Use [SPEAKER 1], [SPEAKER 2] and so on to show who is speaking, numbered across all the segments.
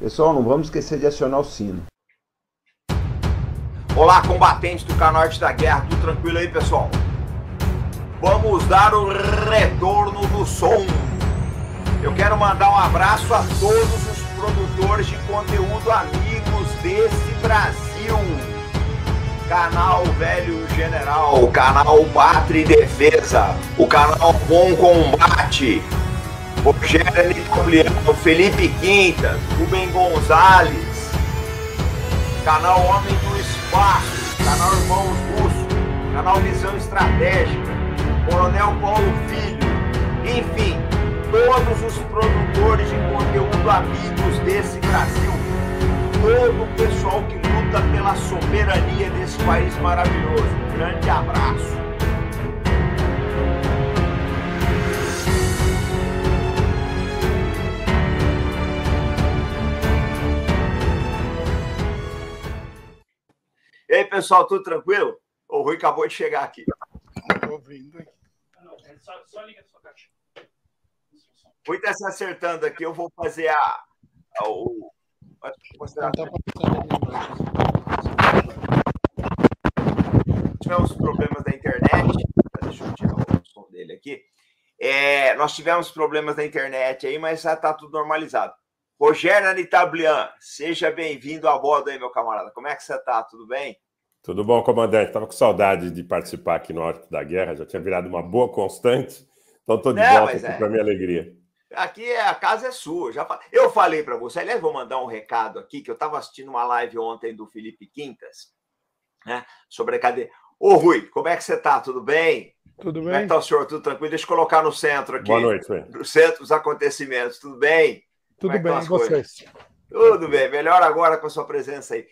[SPEAKER 1] Pessoal, não vamos esquecer de acionar o sino.
[SPEAKER 2] Olá, combatentes do Canorte da Guerra, tudo tranquilo aí, pessoal? Vamos dar o retorno do som. Eu quero mandar um abraço a todos os produtores de conteúdo amigos desse Brasil. Canal Velho General, o canal Pátria e Defesa, o canal Bom Combate, Rogério Nicobliano, Felipe Quintas, Rubem Gonzalez, canal Homem do Espaço, canal Irmãos Russo, canal Visão Estratégica, Coronel Paulo Filho, enfim, todos os produtores de conteúdo amigos desse Brasil, todo o pessoal que luta pela soberania desse país maravilhoso. Um grande abraço. E aí, pessoal, tudo tranquilo? O Rui acabou de chegar aqui.
[SPEAKER 3] Estou ouvindo aqui.
[SPEAKER 4] Não, só liga a sua caixa.
[SPEAKER 2] Rui está se acertando aqui, eu vou fazer Tivemos problemas da internet. Deixa eu tirar o som dele aqui. Nós tivemos problemas da internet aí, mas já está tudo normalizado. Rogério Anitablian, seja bem-vindo a bordo aí, meu camarada. Como é que você está? Tudo bem?
[SPEAKER 5] Tudo bom, comandante. Estava com saudade de participar aqui no Horto da Guerra, já tinha virado uma boa constante, então estou de volta aqui para minha alegria.
[SPEAKER 2] Aqui a casa é sua. Eu falei para você, aliás, vou mandar um recado aqui, que eu estava assistindo uma live ontem do Felipe Quintas, né, sobre a cadeia. Ô, Rui, como é que você está? Tudo bem?
[SPEAKER 3] Tudo bem.
[SPEAKER 2] Como é que está o senhor? Tudo tranquilo? Deixa eu colocar no centro aqui.
[SPEAKER 5] Boa noite, velho.
[SPEAKER 2] No centro dos acontecimentos. Tudo bem?
[SPEAKER 3] Tudo bem, e vocês?
[SPEAKER 2] Tudo bem. Melhor agora com a sua presença aí.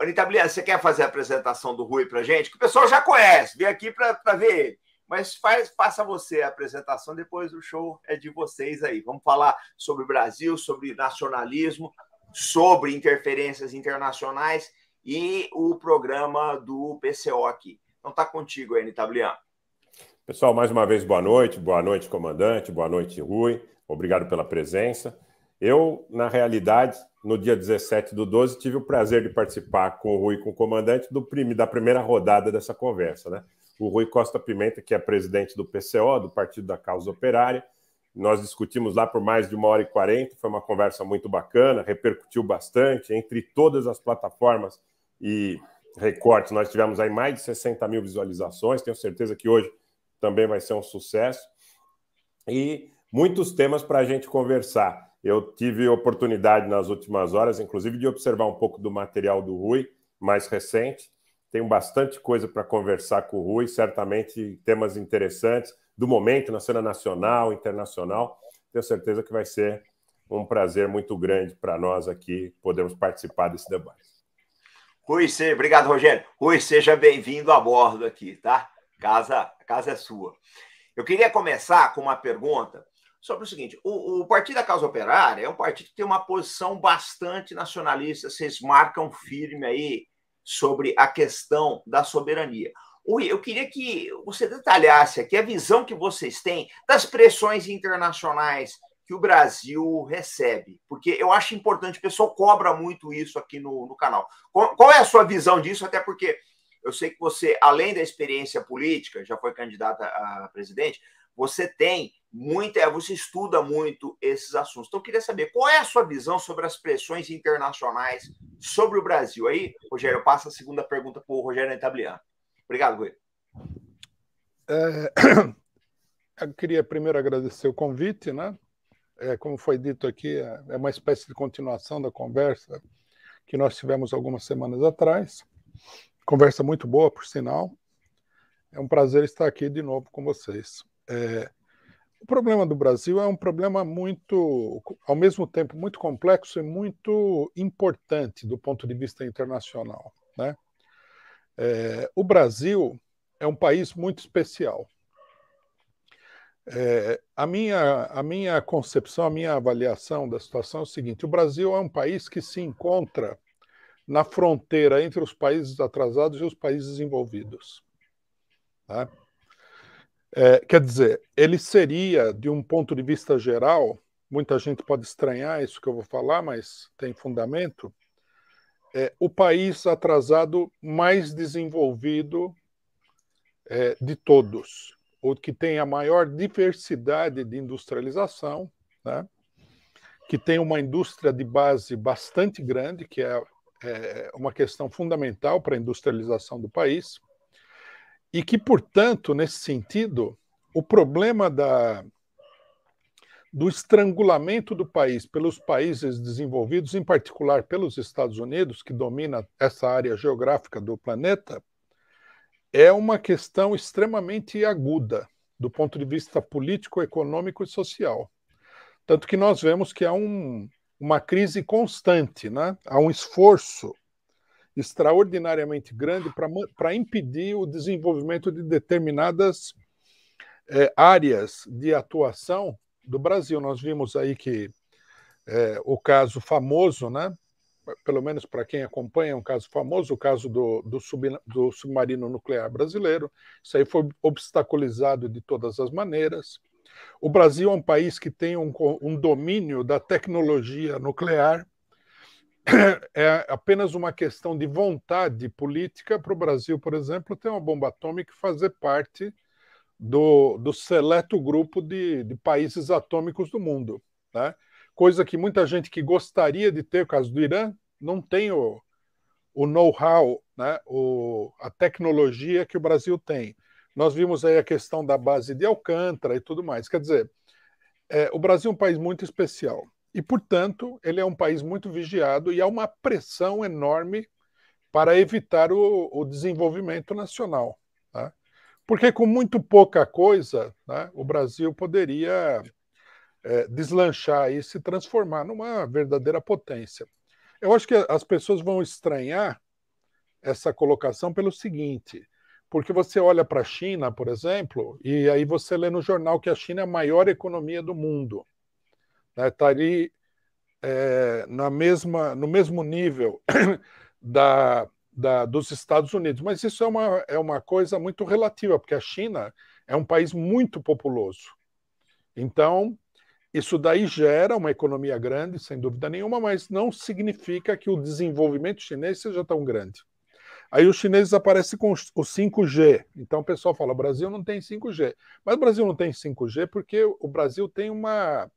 [SPEAKER 2] Anitta Blian, você quer fazer a apresentação do Rui para gente? Que o pessoal já conhece, vem aqui para ver ele. Mas faça você a apresentação, depois o show é de vocês aí. Vamos falar sobre o Brasil, sobre nacionalismo, sobre interferências internacionais e o programa do PCO aqui. Então tá contigo aí, Anitta Blian.
[SPEAKER 5] Pessoal, mais uma vez, boa noite, comandante, boa noite, Rui. Obrigado pela presença. Eu, na realidade, no dia 17/12, tive o prazer de participar com o Rui e com o comandante da primeira rodada dessa conversa, né? O Rui Costa Pimenta, que é presidente do PCO, do Partido da Causa Operária. Nós discutimos lá por mais de 1h40, foi uma conversa muito bacana, repercutiu bastante, entre todas as plataformas e recortes, nós tivemos aí mais de 60 mil visualizações, tenho certeza que hoje também vai ser um sucesso. E muitos temas para a gente conversar. Eu tive oportunidade nas últimas horas, inclusive, de observar um pouco do material do Rui, mais recente. Tenho bastante coisa para conversar com o Rui, certamente temas interessantes do momento na cena nacional, internacional. Tenho certeza que vai ser um prazer muito grande para nós aqui podermos participar desse debate.
[SPEAKER 2] Rui, obrigado, Rogério. Rui, seja bem-vindo a bordo aqui, tá? A casa é sua. Eu queria começar com uma pergunta sobre o seguinte: o Partido da Causa Operária é um partido que tem uma posição bastante nacionalista, vocês marcam firme aí sobre a questão da soberania. Eu queria que você detalhasse aqui a visão que vocês têm das pressões internacionais que o Brasil recebe, porque eu acho importante, o pessoal cobra muito isso aqui no canal. Qual é a sua visão disso? Até porque eu sei que você, além da experiência política, já foi candidata a presidente, você você estuda muito esses assuntos. Então, eu queria saber qual é a sua visão sobre as pressões internacionais sobre o Brasil. Aí, Rogério, eu passo a segunda pergunta para o Rogério Anitablian. Obrigado, Rui.
[SPEAKER 3] Eu queria primeiro agradecer o convite, né? Como foi dito aqui, é uma espécie de continuação da conversa que nós tivemos algumas semanas atrás. Conversa muito boa, por sinal. É um prazer estar aqui de novo com vocês. O problema do Brasil é um problema muito, ao mesmo tempo, muito complexo e muito importante do ponto de vista internacional, né? O Brasil é um país muito especial. A minha concepção, a minha avaliação da situação é o seguinte: o Brasil é um país que se encontra na fronteira entre os países atrasados e os países desenvolvidos. Tá? Quer dizer, ele seria, de um ponto de vista geral, muita gente pode estranhar isso que eu vou falar, mas tem fundamento, o país atrasado mais desenvolvido de todos, o que tem a maior diversidade de industrialização, né? Que tem uma indústria de base bastante grande, que é uma questão fundamental para a industrialização do país, e que, portanto, nesse sentido, o problema do estrangulamento do país pelos países desenvolvidos, em particular pelos Estados Unidos, que domina essa área geográfica do planeta, é uma questão extremamente aguda do ponto de vista político, econômico e social. Tanto que nós vemos que há uma crise constante, né? Há um esforço extraordinariamente grande para impedir o desenvolvimento de determinadas áreas de atuação do Brasil. Nós vimos aí que o caso famoso, né? Pelo menos para quem acompanha, é um caso famoso, o caso do submarino nuclear brasileiro. Isso aí foi obstaculizado de todas as maneiras. O Brasil é um país que tem um domínio da tecnologia nuclear. É apenas uma questão de vontade política para o Brasil, por exemplo, ter uma bomba atômica e fazer parte do seleto grupo de países atômicos do mundo, né? Coisa que muita gente que gostaria de ter, o caso do Irã, não tem o know-how, né? A tecnologia que o Brasil tem. Nós vimos aí a questão da base de Alcântara e tudo mais. Quer dizer, o Brasil é um país muito especial e, portanto, ele é um país muito vigiado e há uma pressão enorme para evitar o desenvolvimento nacional, né? Porque com muito pouca coisa, né, o Brasil poderia deslanchar e se transformar numa verdadeira potência. Eu acho que as pessoas vão estranhar essa colocação pelo seguinte, porque você olha para a China, por exemplo, e aí você lê no jornal que a China é a maior economia do mundo. Está ali no mesmo nível dos Estados Unidos. Mas isso é uma coisa muito relativa, porque a China é um país muito populoso. Então, isso daí gera uma economia grande, sem dúvida nenhuma, mas não significa que o desenvolvimento chinês seja tão grande. Aí os chineses aparecem com o 5G. Então o pessoal fala, o Brasil não tem 5G. Mas o Brasil não tem 5G porque o Brasil tem uma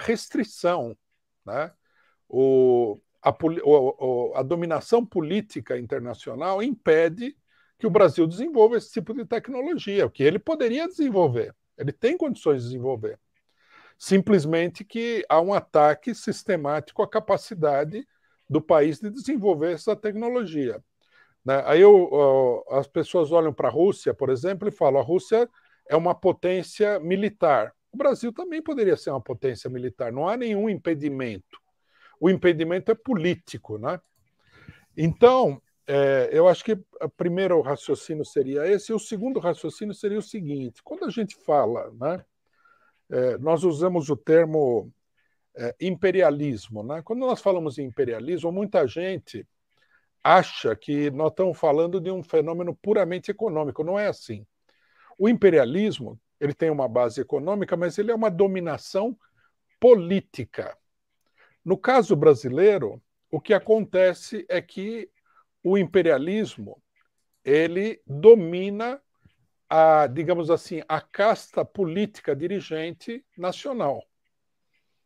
[SPEAKER 3] restrição, né? A dominação política internacional impede que o Brasil desenvolva esse tipo de tecnologia, o que ele poderia desenvolver. Ele tem condições de desenvolver. Simplesmente que há um ataque sistemático à capacidade do país de desenvolver essa tecnologia. Aí as pessoas olham para a Rússia, por exemplo, e falam: a Rússia é uma potência militar. O Brasil também poderia ser uma potência militar, não há nenhum impedimento. O impedimento é político, né? Então, eu acho que o primeiro raciocínio seria esse, e o segundo raciocínio seria o seguinte: quando a gente fala, né, nós usamos o termo imperialismo, né? Quando nós falamos em imperialismo, muita gente acha que nós estamos falando de um fenômeno puramente econômico. Não é assim. O imperialismo, ele tem uma base econômica, mas ele é uma dominação política. No caso brasileiro, o que acontece é que o imperialismo, ele domina digamos assim, a casta política dirigente nacional.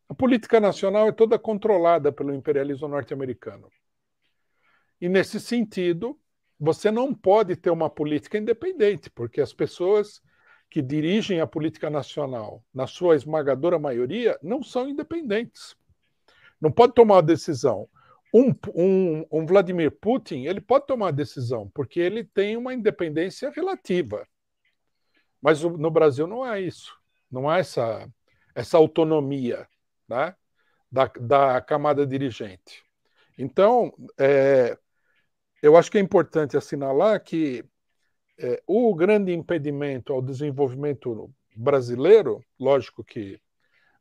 [SPEAKER 3] A política nacional é toda controlada pelo imperialismo norte-americano. E, nesse sentido, você não pode ter uma política independente, porque as pessoas que dirigem a política nacional, na sua esmagadora maioria, não são independentes. Não pode tomar uma decisão. Um Vladimir Putin, ele pode tomar uma decisão, porque ele tem uma independência relativa. Mas no Brasil não há isso. Não há essa autonomia, né, da camada dirigente. Então, eu acho que é importante assinalar que o grande impedimento ao desenvolvimento brasileiro, lógico que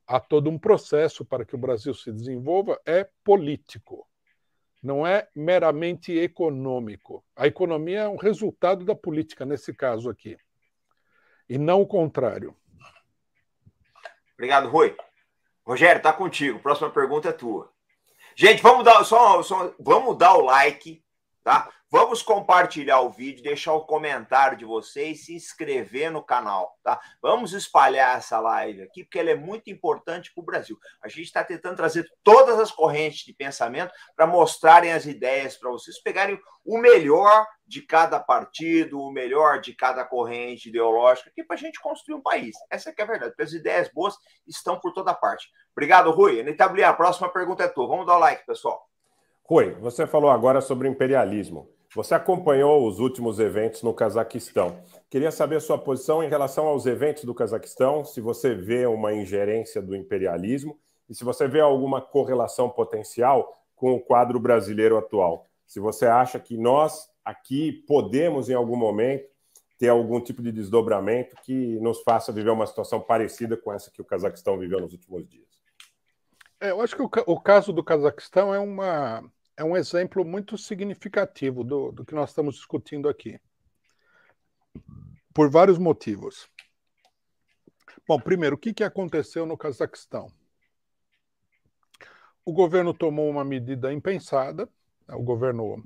[SPEAKER 3] há todo um processo para que o Brasil se desenvolva, é político, não é meramente econômico. A economia é um resultado da política, nesse caso aqui, e não o contrário.
[SPEAKER 2] Obrigado, Rui. Rogério, tá contigo. Próxima pergunta é tua. Gente, vamos dar o like, tá? Vamos compartilhar o vídeo, deixar o comentário de vocês, se inscrever no canal, tá? Vamos espalhar essa live aqui, porque ela é muito importante para o Brasil. A gente está tentando trazer todas as correntes de pensamento para mostrarem as ideias para vocês pegarem o melhor de cada partido, o melhor de cada corrente ideológica, aqui para a gente construir um país. Essa que é a verdade, porque as ideias boas estão por toda parte. Obrigado, Rui. Anitablia, a próxima pergunta é tua. Vamos dar o like, pessoal.
[SPEAKER 5] Rui, você falou agora sobre imperialismo. Você acompanhou os últimos eventos no Cazaquistão. Queria saber a sua posição em relação aos eventos do Cazaquistão, se você vê uma ingerência do imperialismo e se você vê alguma correlação potencial com o quadro brasileiro atual. Se você acha que nós aqui podemos, em algum momento, ter algum tipo de desdobramento que nos faça viver uma situação parecida com essa que o Cazaquistão viveu nos últimos dias.
[SPEAKER 3] Eu acho que o caso do Cazaquistão é um exemplo muito significativo do que nós estamos discutindo aqui, por vários motivos. Bom, primeiro, o que aconteceu no Cazaquistão? O governo tomou uma medida impensada, o governo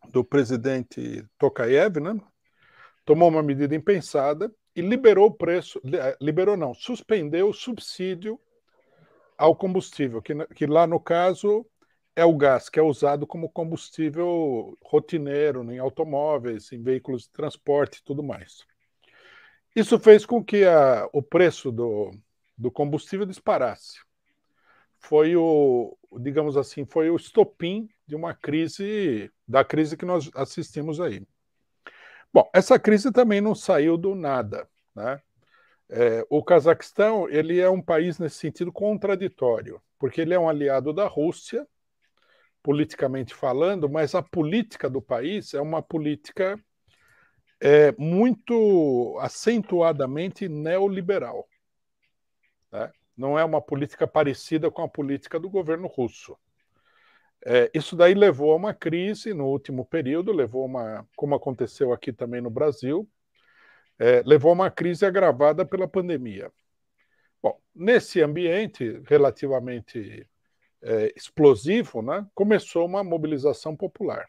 [SPEAKER 3] do presidente Tokayev, né? Tomou uma medida impensada e liberou o preço, suspendeu o subsídio ao combustível, que lá no caso é o gás, que é usado como combustível rotineiro em automóveis, em veículos de transporte e tudo mais. Isso fez com que o preço do combustível disparasse. Digamos assim, foi o estopim de uma crise, da crise que nós assistimos aí. Bom, essa crise também não saiu do nada, né? O Cazaquistão, ele é um país nesse sentido contraditório, porque ele é um aliado da Rússia, politicamente falando, mas a política do país é uma política muito acentuadamente neoliberal, né? Não é uma política parecida com a política do governo russo. Isso daí levou a uma crise no último período, como aconteceu aqui também no Brasil, levou a uma crise agravada pela pandemia. Bom, nesse ambiente relativamente explosivo, né, começou uma mobilização popular,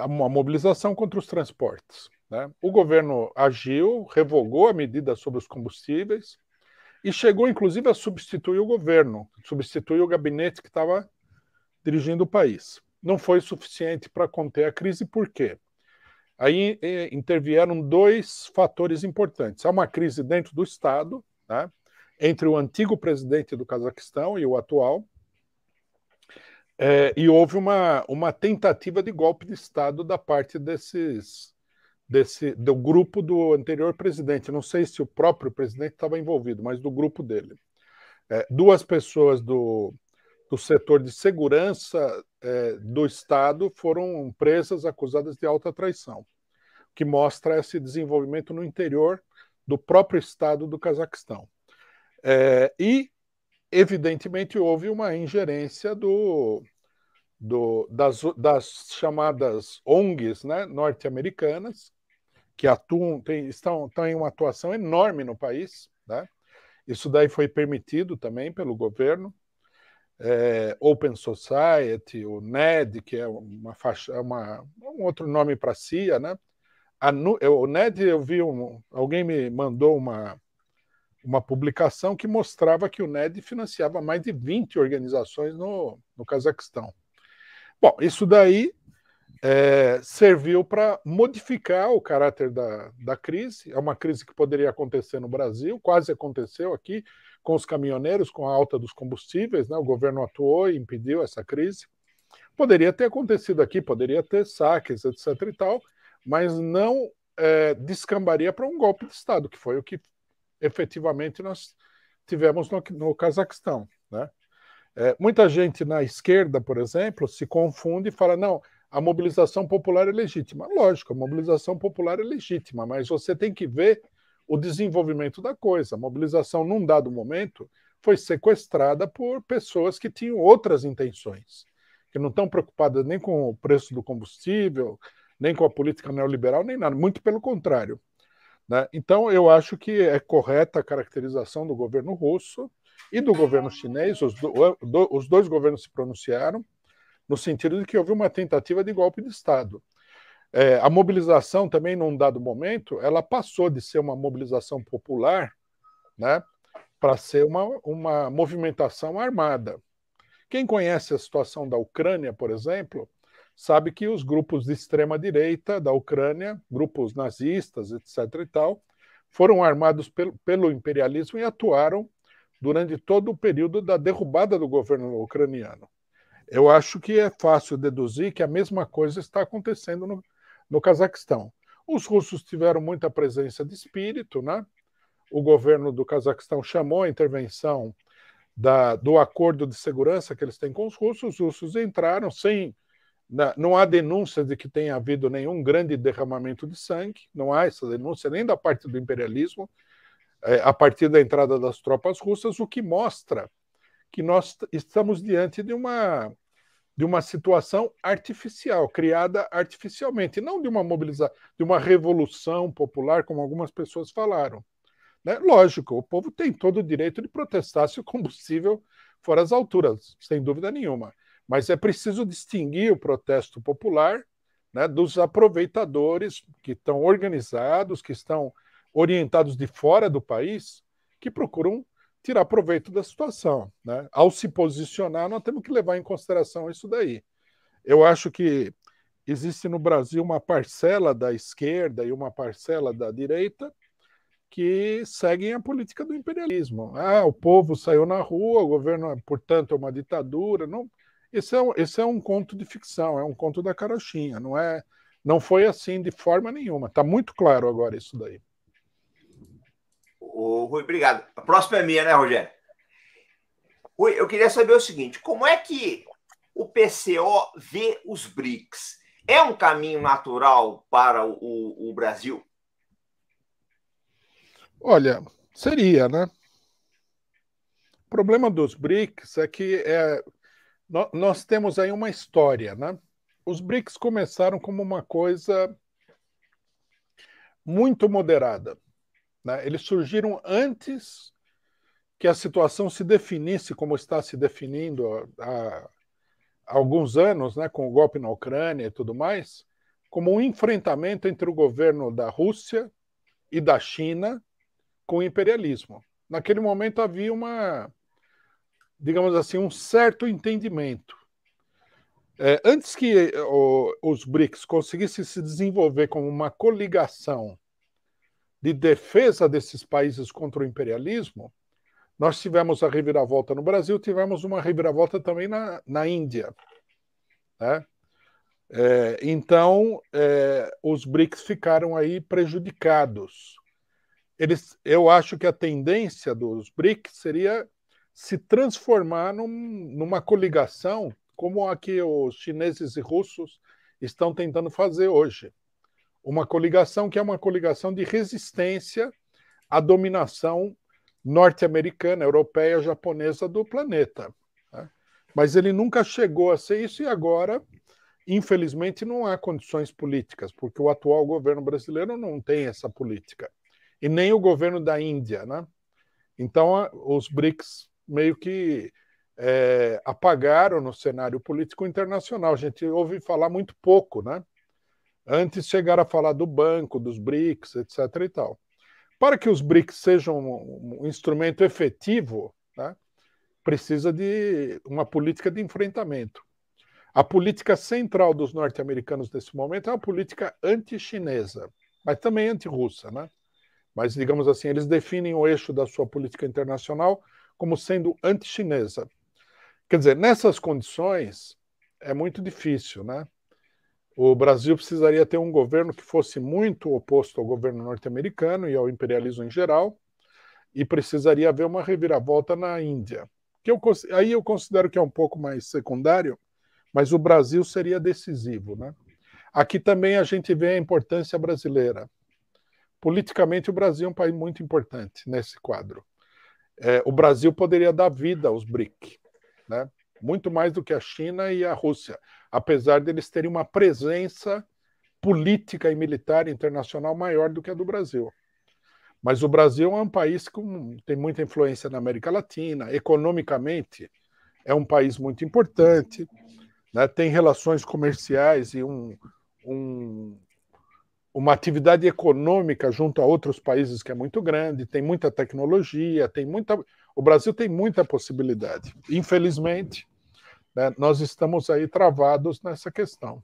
[SPEAKER 3] uma mobilização contra os transportes, né? O governo agiu, revogou a medida sobre os combustíveis e chegou, inclusive, a substituir o governo, substituir o gabinete que estava dirigindo o país. Não foi suficiente para conter a crise, por quê? Aí intervieram dois fatores importantes. Há uma crise dentro do Estado, né, entre o antigo presidente do Cazaquistão e o atual, e houve uma tentativa de golpe de Estado da parte do grupo do anterior presidente. Não sei se o próprio presidente estava envolvido, mas do grupo dele. Duas pessoas do setor de segurança do Estado foram presas, acusadas de alta traição, que mostra esse desenvolvimento no interior do próprio Estado do Cazaquistão. E, evidentemente, houve uma ingerência das chamadas ONGs, né, norte-americanas, que estão em uma atuação enorme no país, né? Isso daí foi permitido também pelo governo. Open Society, o NED, que é um outro nome para a CIA, né? O NED, eu vi, alguém me mandou uma publicação que mostrava que o NED financiava mais de 20 organizações no Cazaquistão. Bom, isso daí serviu para modificar o caráter da crise. É uma crise que poderia acontecer no Brasil, quase aconteceu aqui, com os caminhoneiros, com a alta dos combustíveis, né? O governo atuou e impediu essa crise. Poderia ter acontecido aqui, poderia ter saques, etc. e tal, mas não descambaria para um golpe de Estado, que foi o que efetivamente nós tivemos no Cazaquistão, né? Muita gente na esquerda, por exemplo, se confunde e fala, não, a mobilização popular é legítima. Lógico, a mobilização popular é legítima, mas você tem que ver o desenvolvimento da coisa. A mobilização, num dado momento, foi sequestrada por pessoas que tinham outras intenções, que não estão preocupadas nem com o preço do combustível, nem com a política neoliberal, nem nada. Muito pelo contrário. né? Então, eu acho que é correta a caracterização do governo russo e do governo chinês. Os dois governos se pronunciaram no sentido de que houve uma tentativa de golpe de Estado. A mobilização também, num dado momento, ela passou de ser uma mobilização popular, né, para ser uma movimentação armada. Quem conhece a situação da Ucrânia, por exemplo, sabe que os grupos de extrema-direita da Ucrânia, grupos nazistas, etc. e tal, foram armados pelo imperialismo e atuaram durante todo o período da derrubada do governo ucraniano. Eu acho que é fácil deduzir que a mesma coisa está acontecendo no Cazaquistão. Os russos tiveram muita presença de espírito, né? O governo do Cazaquistão chamou a intervenção do acordo de segurança que eles têm com os russos entraram sem... Não há denúncia de que tenha havido nenhum grande derramamento de sangue, não há essa denúncia nem da parte do imperialismo, a partir da entrada das tropas russas, o que mostra que nós estamos diante de uma situação artificial, criada artificialmente, não de uma mobilização, de uma revolução popular, como algumas pessoas falaram. Né? Lógico, o povo tem todo o direito de protestar se o combustível for às alturas, sem dúvida nenhuma. Mas é preciso distinguir o protesto popular, né, dos aproveitadores que estão organizados, que estão orientados de fora do país, que procuram tirar proveito da situação. Né? Ao se posicionar, nós temos que levar em consideração isso daí. Eu acho que existe no Brasil uma parcela da esquerda e uma parcela da direita que seguem a política do imperialismo. O povo saiu na rua, o governo, portanto, é uma ditadura. Não, esse é um conto de ficção, é um conto da carochinha. Não foi assim de forma nenhuma. Está muito claro agora isso daí.
[SPEAKER 2] Rui, obrigado. A próxima é minha, né, Rogério? Rui, eu queria saber o seguinte: como é que o PCO vê os BRICS? É um caminho natural para o Brasil?
[SPEAKER 3] Olha, seria, né? O problema dos BRICS é que nós temos aí uma história, né? Os BRICS começaram como uma coisa muito moderada. Né? Eles surgiram antes que a situação se definisse como está se definindo há alguns anos, né, com o golpe na Ucrânia e tudo mais, como um enfrentamento entre o governo da Rússia e da China com o imperialismo. Naquele momento havia digamos assim, um certo entendimento. Antes que os BRICS conseguissem se desenvolver como uma coligação de defesa desses países contra o imperialismo, nós tivemos a reviravolta no Brasil, tivemos uma reviravolta também na Índia. Né? Então, os BRICS ficaram aí prejudicados. Eu acho que a tendência dos BRICS seria se transformar numa coligação como a que os chineses e russos estão tentando fazer hoje. Uma coligação que é uma coligação de resistência à dominação norte-americana, europeia, japonesa do planeta. Né? Mas ele nunca chegou a ser isso e agora, infelizmente, não há condições políticas, porque o atual governo brasileiro não tem essa política. E nem o governo da Índia. Né? Então, os BRICS meio que apagaram no cenário político internacional. A gente ouve falar muito pouco, né? Antes chegaram a falar do banco, dos BRICS, etc. e tal. Para que os BRICS sejam um instrumento efetivo, né, precisa de uma política de enfrentamento. A política central dos norte-americanos nesse momento é uma política anti-chinesa, mas também anti-russa, né? Mas, digamos assim, eles definem o eixo da sua política internacional como sendo anti-chinesa. Quer dizer, nessas condições, é muito difícil, né? O Brasil precisaria ter um governo que fosse muito oposto ao governo norte-americano e ao imperialismo em geral, e precisaria haver uma reviravolta na Índia. Aí eu considero que é um pouco mais secundário, mas o Brasil seria decisivo. Né? Aqui também a gente vê a importância brasileira. Politicamente, o Brasil é um país muito importante nesse quadro. O Brasil poderia dar vida aos BRIC, né? Muito mais do que a China e a Rússia, apesar de eles terem uma presença política e militar internacional maior do que a do Brasil. Mas o Brasil é um país que tem muita influência na América Latina, economicamente é um país muito importante, né? Tem relações comerciais e uma atividade econômica junto a outros países que é muito grande, tem muita tecnologia, o Brasil tem muita possibilidade. Infelizmente, né, nós estamos aí travados nessa questão.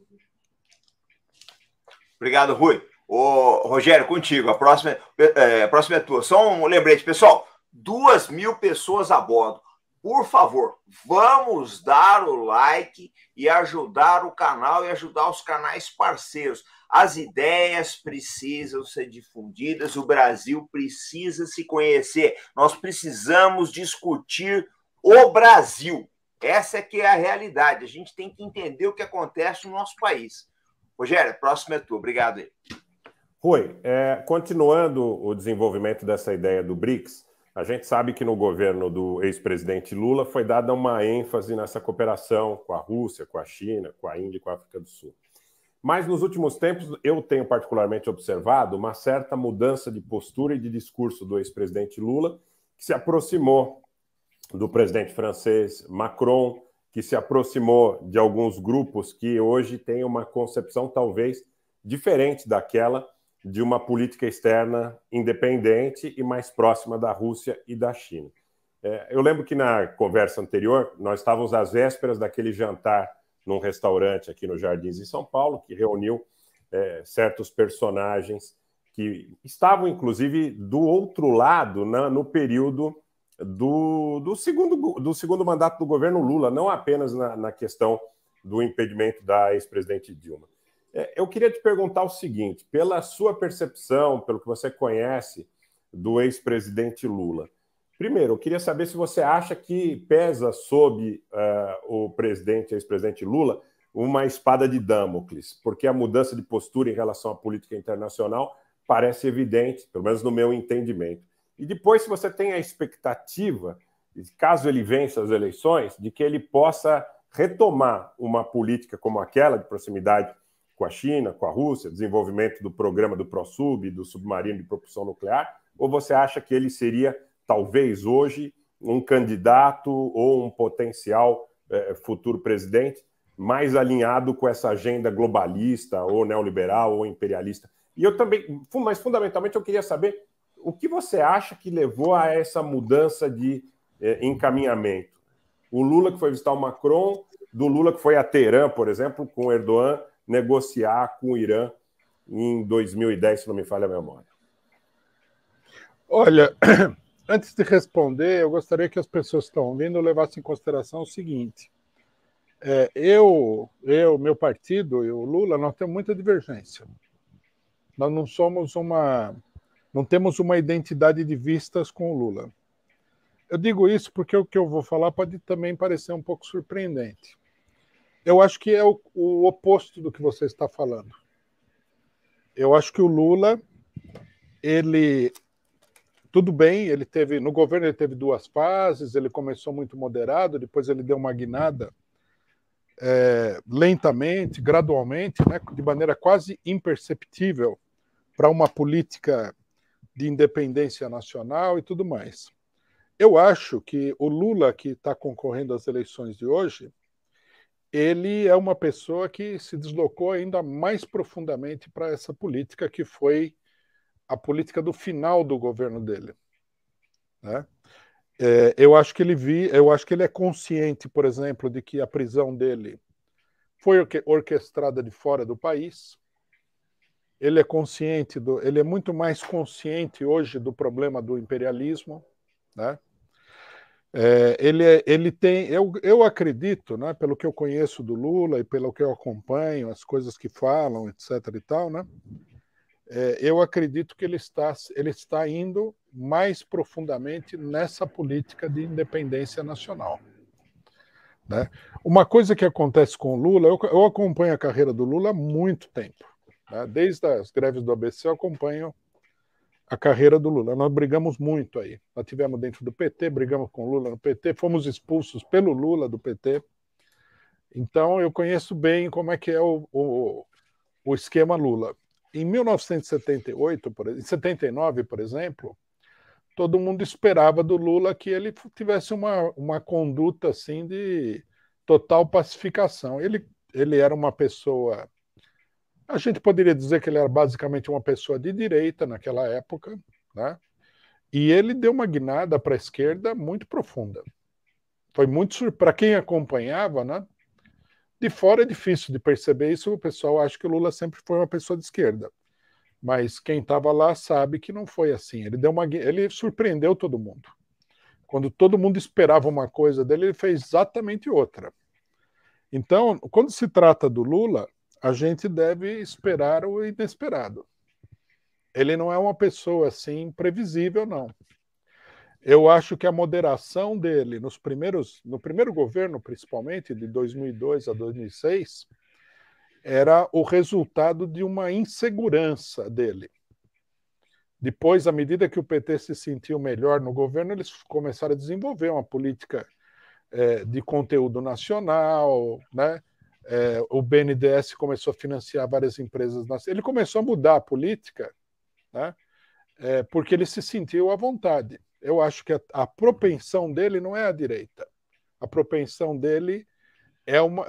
[SPEAKER 2] Obrigado, Rui. Ô, Rogério, contigo. A próxima é tua. Só um lembrete, pessoal. 2.000 pessoas a bordo. Por favor, vamos dar o like e ajudar o canal e ajudar os canais parceiros. As ideias precisam ser difundidas, o Brasil precisa se conhecer. Nós precisamos discutir o Brasil. Essa é que é a realidade. A gente tem que entender o que acontece no nosso país. Rogério, a próxima é tua. Obrigado aí.
[SPEAKER 5] Rui, continuando o desenvolvimento dessa ideia do BRICS, a gente sabe que no governo do ex-presidente Lula foi dada uma ênfase nessa cooperação com a Rússia, com a China, com a Índia e com a África do Sul. Mas nos últimos tempos eu tenho particularmente observado uma certa mudança de postura e de discurso do ex-presidente Lula, que se aproximou do presidente francês Macron, que se aproximou de alguns grupos que hoje têm uma concepção talvez diferente daquela de uma política externa independente e mais próxima da Rússia e da China. Eu lembro que na conversa anterior nós estávamos às vésperas daquele jantar num restaurante aqui no Jardins, em São Paulo, que reuniu certos personagens que estavam, inclusive, do outro lado, no período do segundo mandato do governo Lula, não apenas na questão do impedimento da ex-presidente Dilma. Eu queria te perguntar o seguinte, pela sua percepção, pelo que você conhece do ex-presidente Lula, primeiro, eu queria saber se você acha que pesa sob o ex-presidente Lula, uma espada de Damocles, porque a mudança de postura em relação à política internacional parece evidente, pelo menos no meu entendimento. E depois, se você tem a expectativa, caso ele vença as eleições, de que ele possa retomar uma política como aquela de proximidade com a China, com a Rússia, desenvolvimento do programa do ProSub, do submarino de propulsão nuclear, ou você acha que ele seria, talvez hoje, um candidato ou um potencial futuro presidente mais alinhado com essa agenda globalista, ou neoliberal, ou imperialista? E eu também, mas fundamentalmente, eu queria saber o que você acha que levou a essa mudança de encaminhamento? O Lula que foi visitar o Macron, do Lula que foi a Teherã, por exemplo, com o Erdogan, negociar com o Irã em 2010, se não me falha a memória.
[SPEAKER 3] Olha, antes de responder, eu gostaria que as pessoas que estão ouvindo levassem em consideração o seguinte. Meu partido e o Lula, nós temos muita divergência. Nós não temos uma identidade de vistas com o Lula. Eu digo isso porque o que eu vou falar pode também parecer um pouco surpreendente. Eu acho que é o oposto do que você está falando. Eu acho que o Lula, tudo bem, no governo ele teve 2 fases, ele começou muito moderado, depois ele deu uma guinada lentamente, gradualmente, né, de maneira quase imperceptível para uma política de independência nacional e tudo mais. Eu acho que o Lula, que está concorrendo às eleições de hoje, ele é uma pessoa que se deslocou ainda mais profundamente para essa política que foi a política do final do governo dele, né? Eu acho que ele é consciente, por exemplo, de que a prisão dele foi orquestrada de fora do país. Ele é muito mais consciente hoje do problema do imperialismo, né? Eu acredito, né, pelo que eu conheço do Lula e pelo que eu acompanho, as coisas que falam, etc. e tal, né? Eu acredito que ele está indo mais profundamente nessa política de independência nacional, né? Uma coisa que acontece com o Lula, eu acompanho a carreira do Lula há muito tempo, né? Desde as greves do ABC eu acompanho a carreira do Lula. Nós brigamos muito aí. Nós tivemos dentro do PT, brigamos com o Lula no PT, fomos expulsos pelo Lula do PT. Então, eu conheço bem como é que é o esquema Lula. em 1978, em 79, por exemplo, todo mundo esperava do Lula que ele tivesse uma conduta assim de total pacificação. Ele era uma pessoa, a gente poderia dizer que ele era basicamente uma pessoa de direita naquela época, né? E ele deu uma guinada para a esquerda muito profunda. Foi muito para quem acompanhava, né? De fora é difícil de perceber isso, o pessoal acha que o Lula sempre foi uma pessoa de esquerda. Mas quem estava lá sabe que não foi assim. Ele surpreendeu todo mundo. Quando todo mundo esperava uma coisa dele, ele fez exatamente outra. Então, quando se trata do Lula, a gente deve esperar o inesperado. Ele não é uma pessoa assim previsível, não. Eu acho que a moderação dele no primeiro governo, principalmente, de 2002 a 2006, era o resultado de uma insegurança dele. Depois, à medida que o PT se sentiu melhor no governo, eles começaram a desenvolver uma política de conteúdo nacional, né? O BNDES começou a financiar várias empresas nacionais. Ele começou a mudar a política, né? Porque ele se sentiu à vontade. Eu acho que a propensão dele não é a direita. A propensão dele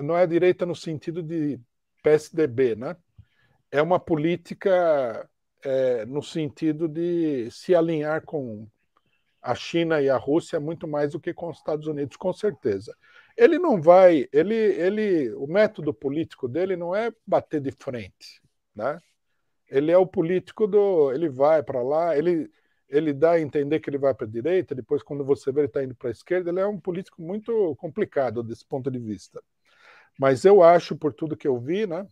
[SPEAKER 3] não é a direita no sentido de PSDB, né? É uma política no sentido de se alinhar com a China e a Rússia muito mais do que com os Estados Unidos, com certeza. Ele não vai, o método político dele não é bater de frente, né? Ele é o político ele vai para lá, ele dá a entender que ele vai para a direita, depois quando você vê ele está indo para a esquerda, ele é um político muito complicado desse ponto de vista. Mas eu acho, por tudo que eu vi, né,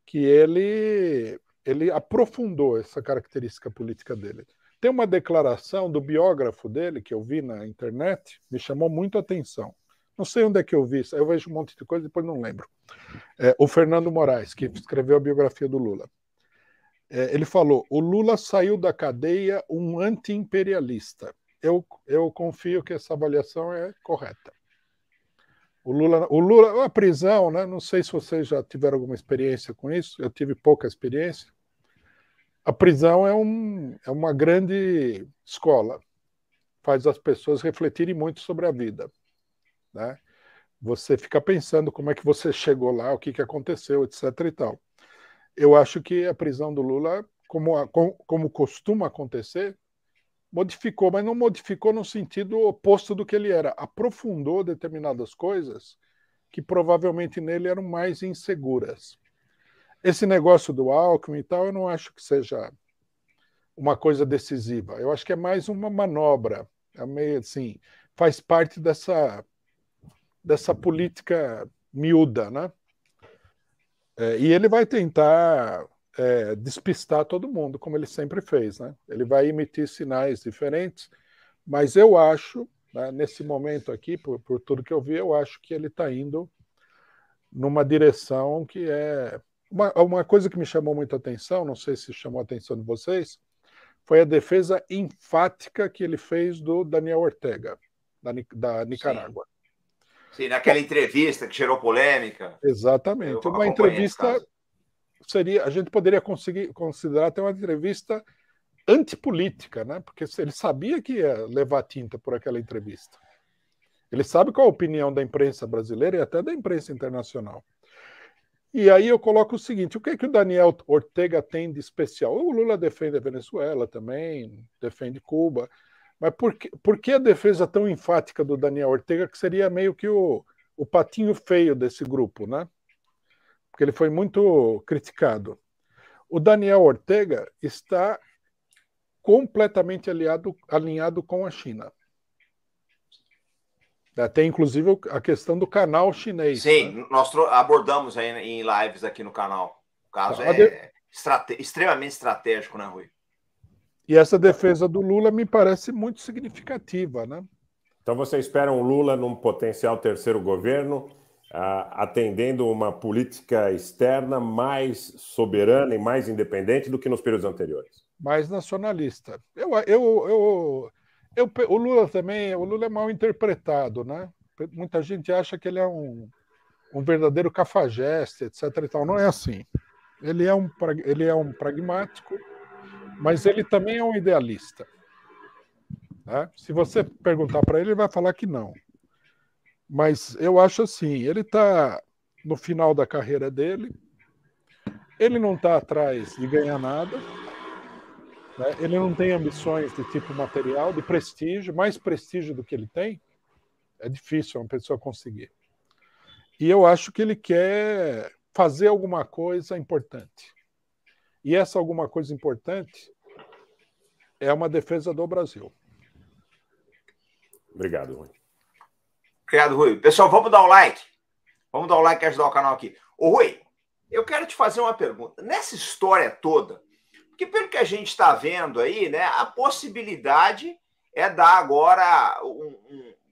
[SPEAKER 3] que ele aprofundou essa característica política dele. Tem uma declaração do biógrafo dele, que eu vi na internet, me chamou muito a atenção. Não sei onde é que eu vi isso, eu vejo um monte de coisa, depois não lembro. O Fernando Moraes, que escreveu a biografia do Lula. Ele falou, o Lula saiu da cadeia um anti-imperialista. Eu confio que essa avaliação é correta. O Lula, a prisão, né? Não sei se vocês já tiveram alguma experiência com isso, eu tive pouca experiência. A prisão é uma grande escola, faz as pessoas refletirem muito sobre a vida, né? Você fica pensando como é que você chegou lá, o que aconteceu, etc. e tal. Eu acho que a prisão do Lula, como costuma acontecer, modificou, mas não modificou no sentido oposto do que ele era. Aprofundou determinadas coisas que provavelmente nele eram mais inseguras. Esse negócio do Alckmin e tal, eu não acho que seja uma coisa decisiva. Eu acho que é mais uma manobra. É meio assim, faz parte dessa política miúda, né? E ele vai tentar despistar todo mundo, como ele sempre fez, né? Ele vai emitir sinais diferentes, mas eu acho, né, nesse momento aqui, por tudo que eu vi, eu acho que ele está indo numa direção que é... Uma coisa que me chamou muita atenção, não sei se chamou a atenção de vocês, foi a defesa enfática que ele fez do Daniel Ortega, da Nicarágua.
[SPEAKER 2] Sim, naquela entrevista que gerou polêmica.
[SPEAKER 3] Exatamente. Uma entrevista a gente poderia considerar até uma entrevista antipolítica, né? Porque ele sabia que ia levar tinta por aquela entrevista. Ele sabe qual a opinião da imprensa brasileira e até da imprensa internacional. E aí eu coloco o seguinte, o que o Daniel Ortega tem de especial? O Lula defende a Venezuela também, defende Cuba, mas por que a defesa tão enfática do Daniel Ortega, que seria meio que o patinho feio desse grupo, né? Porque ele foi muito criticado. O Daniel Ortega está completamente alinhado com a China. Tem, inclusive, a questão do canal chinês.
[SPEAKER 2] Sim,
[SPEAKER 3] né?
[SPEAKER 2] Nós abordamos aí em lives aqui no canal. O caso é extremamente estratégico, né, Rui?
[SPEAKER 3] E essa defesa do Lula me parece muito significativa, né?
[SPEAKER 5] Então você espera um Lula num potencial terceiro governo, atendendo uma política externa mais soberana e mais independente do que nos períodos anteriores?
[SPEAKER 3] Mais nacionalista. O Lula também, o Lula é mal interpretado, né? Muita gente acha que ele é um verdadeiro cafajeste, etc. e tal. Não é assim. Ele é um pragmático, mas ele também é um idealista. Né? Se você perguntar para ele vai falar que não. Mas eu acho assim, ele está no final da carreira dele, ele não está atrás de ganhar nada, né? Ele não tem ambições de tipo material, de prestígio, mais prestígio do que ele tem, é difícil uma pessoa conseguir. E eu acho que ele quer fazer alguma coisa importante. E essa alguma coisa importante é uma defesa do Brasil.
[SPEAKER 5] Obrigado, Rui.
[SPEAKER 2] Obrigado, Rui. Pessoal, vamos dar um like. Vamos dar um like e ajudar o canal aqui. Ô, Rui, eu quero te fazer uma pergunta. Nessa história toda, porque pelo que a gente está vendo aí, né, a possibilidade é dar agora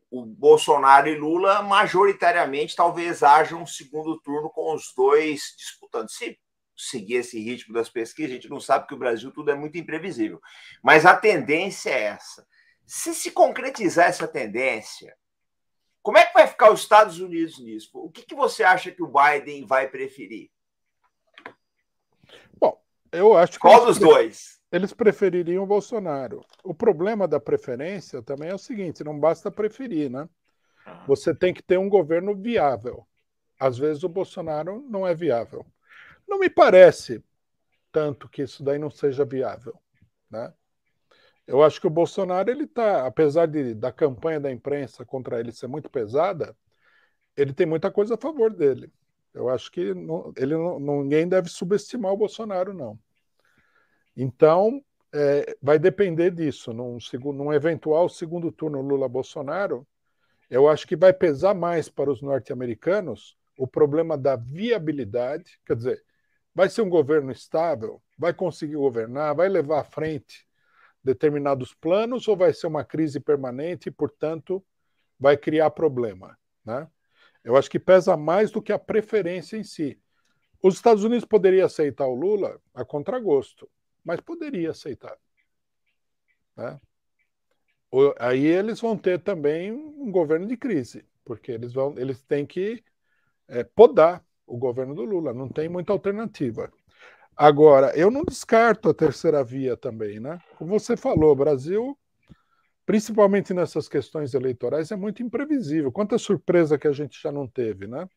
[SPEAKER 2] o Bolsonaro e Lula majoritariamente, talvez haja um segundo turno com os dois disputando. Se seguir esse ritmo das pesquisas, a gente não sabe que o Brasil tudo é muito imprevisível. Mas a tendência é essa. Se concretizar essa tendência, como é que vai ficar os Estados Unidos nisso? O que você acha que o Biden vai preferir?
[SPEAKER 3] Bom, eu acho que...
[SPEAKER 2] Qual dos dois?
[SPEAKER 3] Eles prefeririam o Bolsonaro. O problema da preferência também é o seguinte, não basta preferir, né? Você tem que ter um governo viável. Às vezes o Bolsonaro não é viável. Não me parece tanto que isso daí não seja viável, né? Eu acho que o Bolsonaro, ele está, apesar da campanha da imprensa contra ele ser muito pesada, ele tem muita coisa a favor dele. Eu acho que ninguém deve subestimar o Bolsonaro, não. Então, vai depender disso. Num eventual segundo turno Lula-Bolsonaro, eu acho que vai pesar mais para os norte-americanos o problema da viabilidade, quer dizer, vai ser um governo estável, vai conseguir governar, vai levar à frente determinados planos ou vai ser uma crise permanente e, portanto, vai criar problema, né? Eu acho que pesa mais do que a preferência em si. Os Estados Unidos poderiam aceitar o Lula a contragosto, mas poderia aceitar, né? Aí eles vão ter também um governo de crise, porque eles têm que podar o governo do Lula, não tem muita alternativa. Agora, eu não descarto a terceira via também, né? Como você falou, o Brasil, principalmente nessas questões eleitorais, é muito imprevisível. Quanta surpresa que a gente já não teve, né?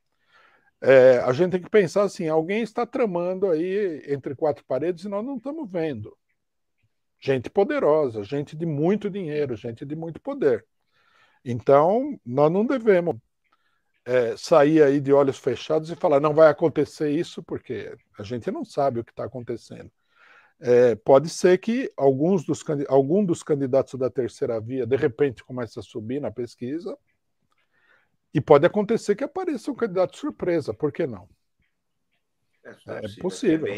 [SPEAKER 3] A gente tem que pensar assim, alguém está tramando aí entre quatro paredes e nós não estamos vendo. Gente poderosa, gente de muito dinheiro, gente de muito poder. Então, nós não devemos sair aí de olhos fechados e falar não vai acontecer isso, porque a gente não sabe o que está acontecendo. Pode ser que algum dos candidatos da terceira via, de repente, comece a subir na pesquisa, e pode acontecer que apareça um candidato surpresa, por que não? É possível.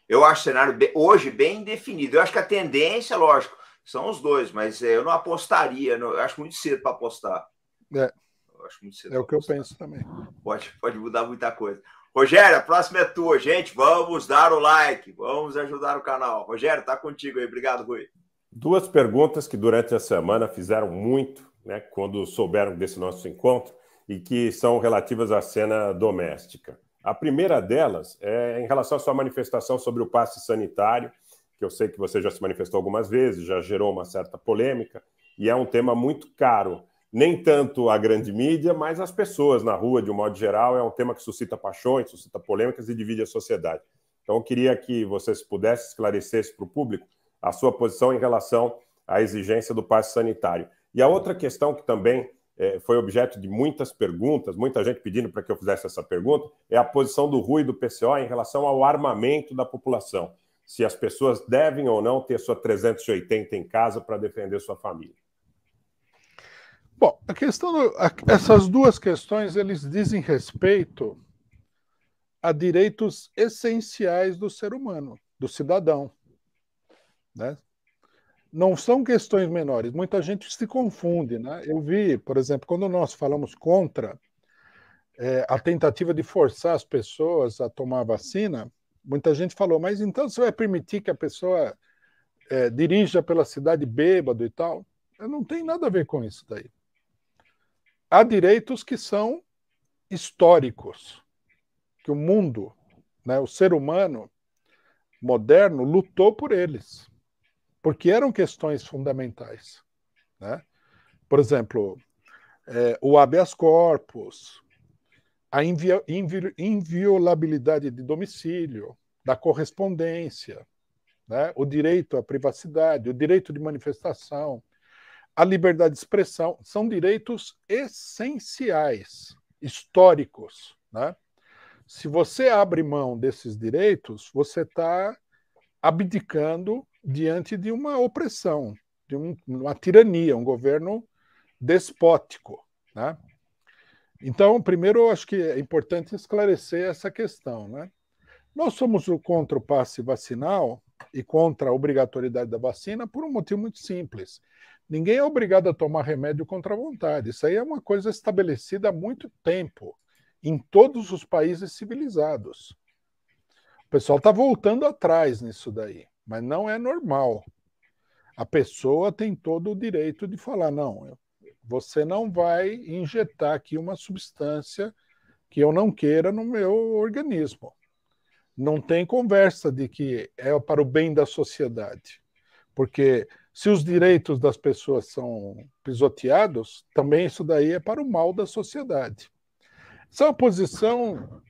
[SPEAKER 2] Eu acho o cenário hoje bem definido. Eu acho que a tendência, lógico, são os dois, mas eu não apostaria, eu acho muito cedo para apostar. Eu acho muito cedo
[SPEAKER 3] o que apostar. Eu penso também.
[SPEAKER 2] Pode mudar muita coisa. Rogério, a próxima é tua, gente. Vamos dar o like, vamos ajudar o canal. Rogério, tá contigo aí. Obrigado, Rui.
[SPEAKER 5] Duas perguntas que durante a semana fizeram muito, né, quando souberam desse nosso encontro, e que são relativas à cena doméstica. A primeira delas é em relação à sua manifestação sobre o passe sanitário, que eu sei que você já se manifestou algumas vezes, já gerou uma certa polêmica, e é um tema muito caro. Nem tanto a grande mídia, mas as pessoas na rua, de um modo geral, é um tema que suscita paixões, suscita polêmicas e divide a sociedade. Então, eu queria que você, se pudesse, esclarecesse para o público a sua posição em relação à exigência do passe sanitário. E a outra questão que também foi objeto de muitas perguntas, muita gente pedindo para que eu fizesse essa pergunta, é a posição do Rui e do PCO em relação ao armamento da população. Se as pessoas devem ou não ter sua 380 em casa para defender sua família.
[SPEAKER 3] Bom, essas duas questões, eles dizem respeito a direitos essenciais do ser humano, do cidadão, né? Não são questões menores. Muita gente se confunde, né? Eu vi, por exemplo, quando nós falamos contra a tentativa de forçar as pessoas a tomar a vacina, muita gente falou, mas então você vai permitir que a pessoa dirija pela cidade bêbado e tal? Não tem nada a ver com isso daí. Há direitos que são históricos, que o mundo né, o ser humano moderno lutou por eles, porque eram questões fundamentais, né? Por exemplo, o habeas corpus, a inviolabilidade de domicílio, da correspondência, né? O direito à privacidade, o direito de manifestação, a liberdade de expressão, são direitos essenciais, históricos, né? Se você abre mão desses direitos, você está abdicando diante de uma opressão, de uma tirania, um governo despótico, né? Então, primeiro, eu acho que é importante esclarecer essa questão, né? Nós somos contra o passe vacinal e contra a obrigatoriedade da vacina por um motivo muito simples. Ninguém é obrigado a tomar remédio contra a vontade. Isso aí é uma coisa estabelecida há muito tempo em todos os países civilizados. O pessoal está voltando atrás nisso daí, mas não é normal. A pessoa tem todo o direito de falar, não, você não vai injetar aqui uma substância que eu não queira no meu organismo. Não tem conversa de que é para o bem da sociedade. Porque se os direitos das pessoas são pisoteados, também isso daí é para o mal da sociedade. Essa é uma posição,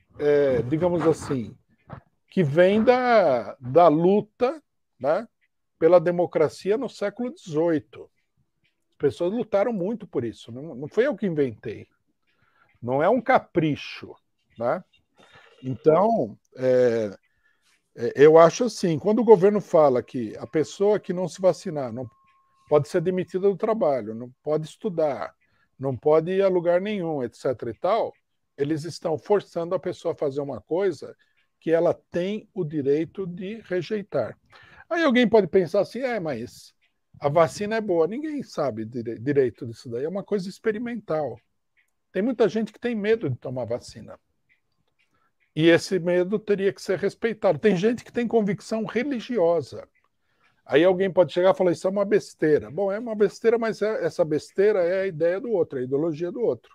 [SPEAKER 3] digamos assim, que vem da luta, né, pela democracia no século XVIII. As pessoas lutaram muito por isso. Não foi eu que inventei. Não é um capricho, né? Então, eu acho assim, quando o governo fala que a pessoa que não se vacinar não pode ser demitida do trabalho, não pode estudar, não pode ir a lugar nenhum, etc. e tal, eles estão forçando a pessoa a fazer uma coisa que ela tem o direito de rejeitar. Aí alguém pode pensar assim, mas a vacina é boa. Ninguém sabe direito disso daí, é uma coisa experimental. Tem muita gente que tem medo de tomar vacina. E esse medo teria que ser respeitado. Tem gente que tem convicção religiosa. Aí alguém pode chegar e falar, isso é uma besteira. Bom, é uma besteira, mas essa besteira é a ideia do outro, a ideologia do outro.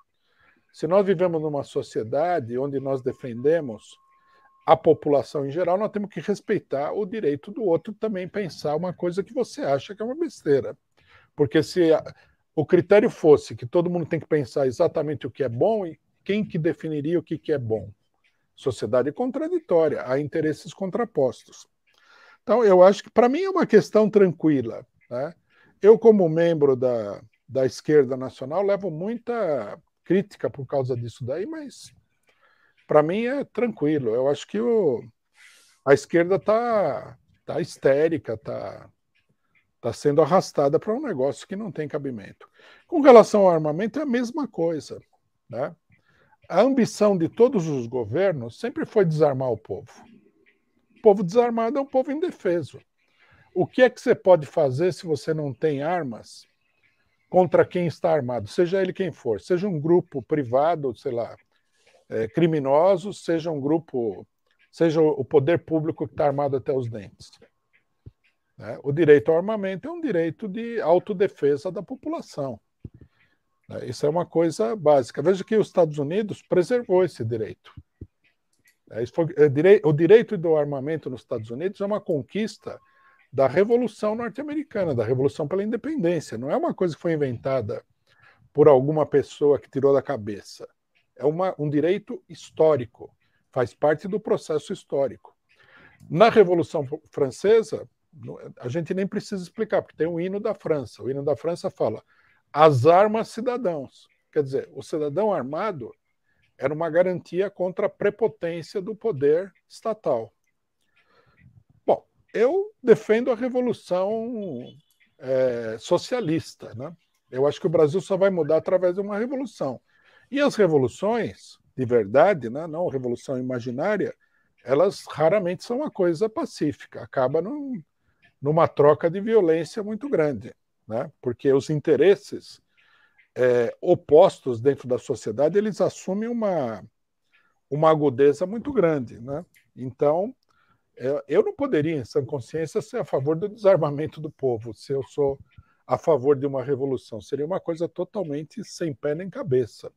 [SPEAKER 3] Se nós vivemos numa sociedade onde nós defendemos a população em geral, nós temos que respeitar o direito do outro também pensar uma coisa que você acha que é uma besteira. Porque se o critério fosse que todo mundo tem que pensar exatamente o que é bom, quem que definiria o que é bom? Sociedade contraditória, há interesses contrapostos. Então, eu acho que, para mim, é uma questão tranquila, né? Eu, como membro da esquerda nacional, levo muita crítica por causa disso daí, mas, para mim, é tranquilo. Eu acho que a esquerda está histérica, está sendo arrastada para um negócio que não tem cabimento. Com relação ao armamento, é a mesma coisa, né? A ambição de todos os governos sempre foi desarmar o povo. O povo desarmado é um povo indefeso. O que é que você pode fazer se você não tem armas contra quem está armado? Seja ele quem for, seja um grupo privado, sei lá, criminoso, seja um grupo, seja o poder público que está armado até os dentes. Né? O direito ao armamento é um direito de autodefesa da população. Isso é uma coisa básica. Veja que os Estados Unidos preservou esse direito. O direito do armamento nos Estados Unidos é uma conquista da Revolução Norte-Americana, da Revolução pela Independência. Não é uma coisa que foi inventada por alguma pessoa que tirou da cabeça. É um direito histórico, faz parte do processo histórico. Na Revolução Francesa, a gente nem precisa explicar, porque tem o hino da França. O hino da França fala as armas cidadãos. Quer dizer, o cidadão armado era uma garantia contra a prepotência do poder estatal. Bom, eu defendo a revolução socialista, né? Eu acho que o Brasil só vai mudar através de uma revolução. E as revoluções, de verdade, né, não revolução imaginária, elas raramente são uma coisa pacífica, acaba numa troca de violência muito grande. Né? Porque os interesses opostos dentro da sociedade, eles assumem uma agudeza muito grande. Né? Então, eu não poderia, em sã consciência, ser a favor do desarmamento do povo, se eu sou a favor de uma revolução. Seria uma coisa totalmente sem pé nem cabeça.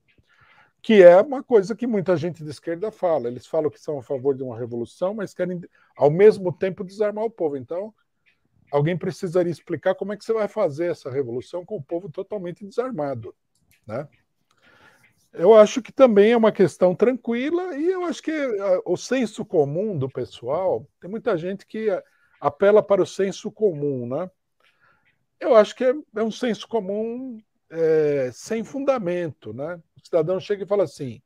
[SPEAKER 3] que é uma coisa que muita gente de esquerda fala. Eles falam que são a favor de uma revolução, mas querem, ao mesmo tempo, desarmar o povo. Então, alguém precisaria explicar como é que você vai fazer essa revolução com o povo totalmente desarmado, né? Eu acho que também é uma questão tranquila e eu acho que o senso comum do pessoal, tem muita gente que apela para o senso comum, né? Eu acho que é um senso comum sem fundamento, né? O cidadão chega e fala assim,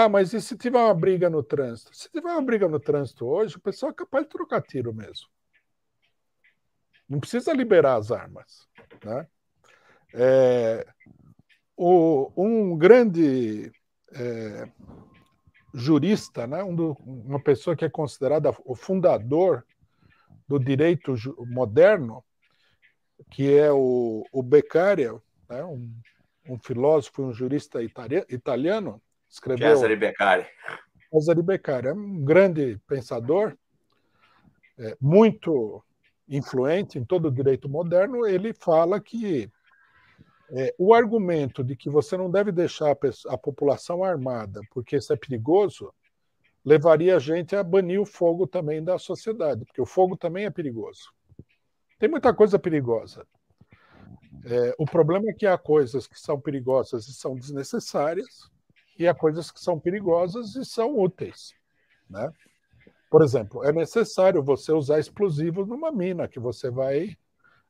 [SPEAKER 3] mas e se tiver uma briga no trânsito? Se tiver uma briga no trânsito hoje, o pessoal é capaz de trocar tiro mesmo. Não precisa liberar as armas, né? Um grande jurista, né? Uma pessoa que é considerada o fundador do direito moderno, que é o Beccaria, né? Um filósofo e um jurista italiano, escreveu...
[SPEAKER 2] Cesare Beccaria.
[SPEAKER 3] Cesare Beccaria é um grande pensador, muito influente em todo o direito moderno. Ele fala que o argumento de que você não deve deixar a população armada porque isso é perigoso levaria a gente a banir o fogo também da sociedade, porque o fogo também é perigoso. Tem muita coisa perigosa. O problema é que há coisas que são perigosas e são desnecessárias e há coisas que são perigosas e são úteis, né? Por exemplo, é necessário você usar explosivos numa mina que você vai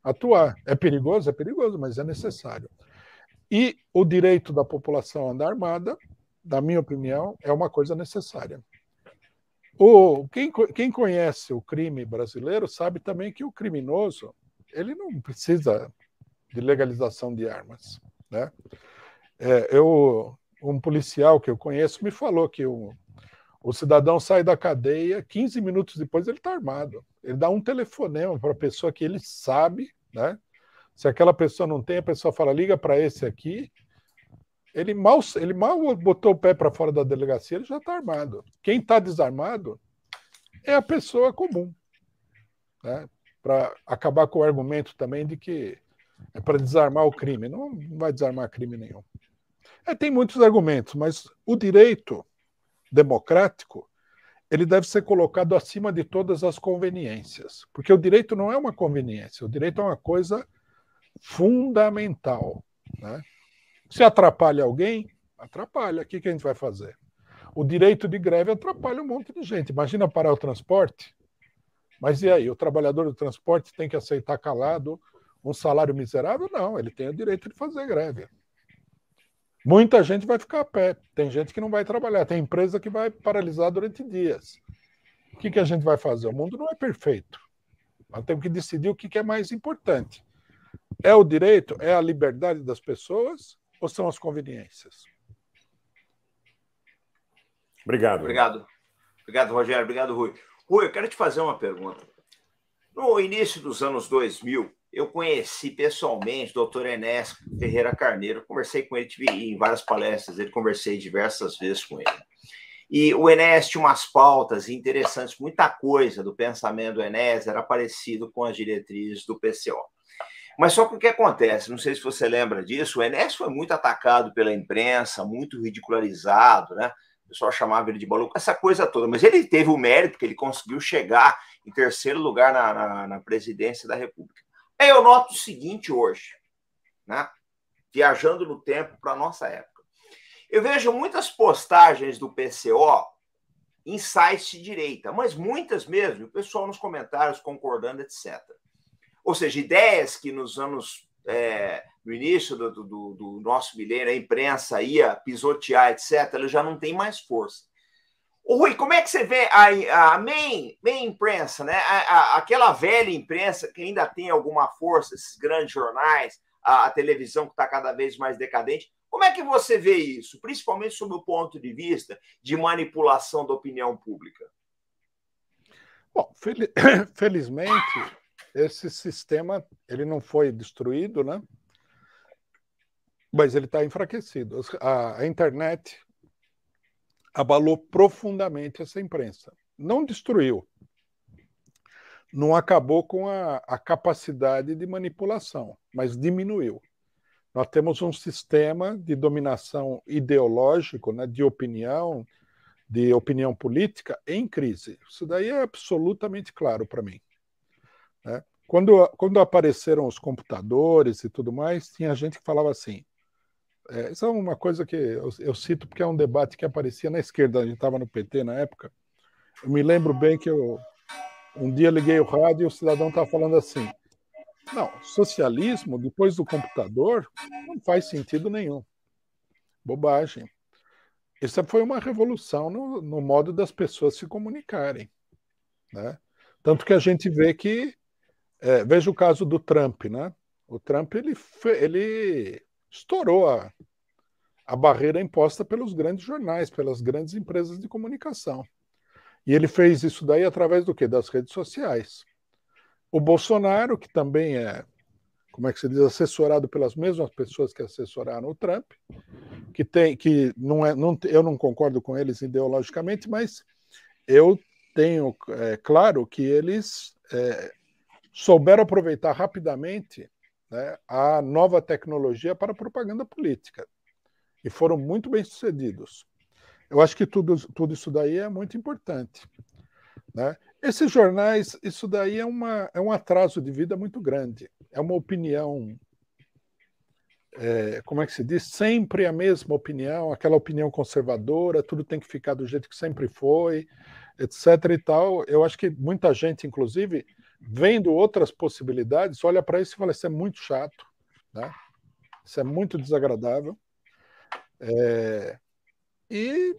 [SPEAKER 3] atuar. É perigoso, mas é necessário. E o direito da população a andar armada, na minha opinião, é uma coisa necessária. Quem conhece o crime brasileiro sabe também que o criminoso ele não precisa de legalização de armas, né? Um policial que eu conheço me falou que o cidadão sai da cadeia, 15 minutos depois ele está armado. Ele dá um telefonema para a pessoa que ele sabe, né? Se aquela pessoa não tem, a pessoa fala, liga para esse aqui. Ele mal botou o pé para fora da delegacia, ele já está armado. Quem está desarmado é a pessoa comum, né? Para acabar com o argumento também de que é para desarmar o crime. Não vai desarmar crime nenhum. Tem muitos argumentos, mas o direito democrático ele deve ser colocado acima de todas as conveniências, porque o direito não é uma conveniência, o direito é uma coisa fundamental, né? Se atrapalha alguém, atrapalha. O que a gente vai fazer? O direito de greve atrapalha um monte de gente. Imagina parar o transporte. Mas e aí? O trabalhador do transporte tem que aceitar calado um salário miserável? Não, ele tem o direito de fazer greve. Muita gente vai ficar a pé. Tem gente que não vai trabalhar. Tem empresa que vai paralisar durante dias. O que a gente vai fazer? O mundo não é perfeito. Nós temos que decidir o que é mais importante. É o direito? É a liberdade das pessoas? Ou são as conveniências?
[SPEAKER 5] Obrigado.
[SPEAKER 2] Obrigado, Rogério. Obrigado, Rui. Rui, eu quero te fazer uma pergunta. No início dos anos 2000, eu conheci pessoalmente o doutor Enéas Ferreira Carneiro. Conversei com ele, tive em várias palestras, conversei diversas vezes com ele. E o Enéas tinha umas pautas interessantes, muita coisa do pensamento do Enéas era parecido com as diretrizes do PCO. Mas só que o que acontece, não sei se você lembra disso, o Enéas foi muito atacado pela imprensa, muito ridicularizado, né? O pessoal chamava ele de maluco, essa coisa toda. Mas ele teve o mérito, porque ele conseguiu chegar em terceiro lugar na presidência da República. Aí eu noto o seguinte hoje, né? Viajando no tempo para a nossa época. Eu vejo muitas postagens do PCO em sites de direita, mas muitas mesmo, o pessoal nos comentários concordando, etc. Ou seja, ideias que nos anos, no início do nosso milênio, a imprensa ia pisotear, etc., ela já não tem mais força. Ô, Rui, como é que você vê a main imprensa, né? Aquela velha imprensa que ainda tem alguma força, esses grandes jornais, a televisão que está cada vez mais decadente, como é que você vê isso, principalmente sob o ponto de vista de manipulação da opinião pública?
[SPEAKER 3] Bom, felizmente, esse sistema ele não foi destruído, né? Mas ele está enfraquecido. A internet abalou profundamente essa imprensa. Não destruiu. Não acabou com a capacidade de manipulação, mas diminuiu. nós temos um sistema de dominação ideológico, né, de opinião política em crise. Isso daí é absolutamente claro para mim, né? Quando apareceram os computadores e tudo mais, tinha gente que falava assim, isso é uma coisa que eu cito porque é um debate que aparecia na esquerda, a gente estava no PT na época. Eu me lembro bem que um dia liguei o rádio e o cidadão estava falando assim, não, socialismo depois do computador não faz sentido nenhum. Bobagem. Isso foi uma revolução no modo das pessoas se comunicarem, né? Tanto que a gente vê que, veja o caso do Trump, né? O Trump ele estourou a barreira imposta pelos grandes jornais, pelas grandes empresas de comunicação. E ele fez isso daí através do quê? Das redes sociais. O Bolsonaro, que também é, como é que se diz, assessorado pelas mesmas pessoas que assessoraram o Trump, que eu não concordo com eles ideologicamente, mas eu tenho claro que eles souberam aproveitar rapidamente, né, a nova tecnologia para a propaganda política e foram muito bem sucedidos. Eu acho que tudo isso daí é muito importante, né? Esses jornais, isso daí é um atraso de vida muito grande. É uma opinião, como é que se diz? Sempre a mesma opinião, aquela opinião conservadora, tudo tem que ficar do jeito que sempre foi, etc. e tal. Eu acho que muita gente, inclusive, vendo outras possibilidades, olha para isso e fala, isso é muito chato, né? Isso é muito desagradável. E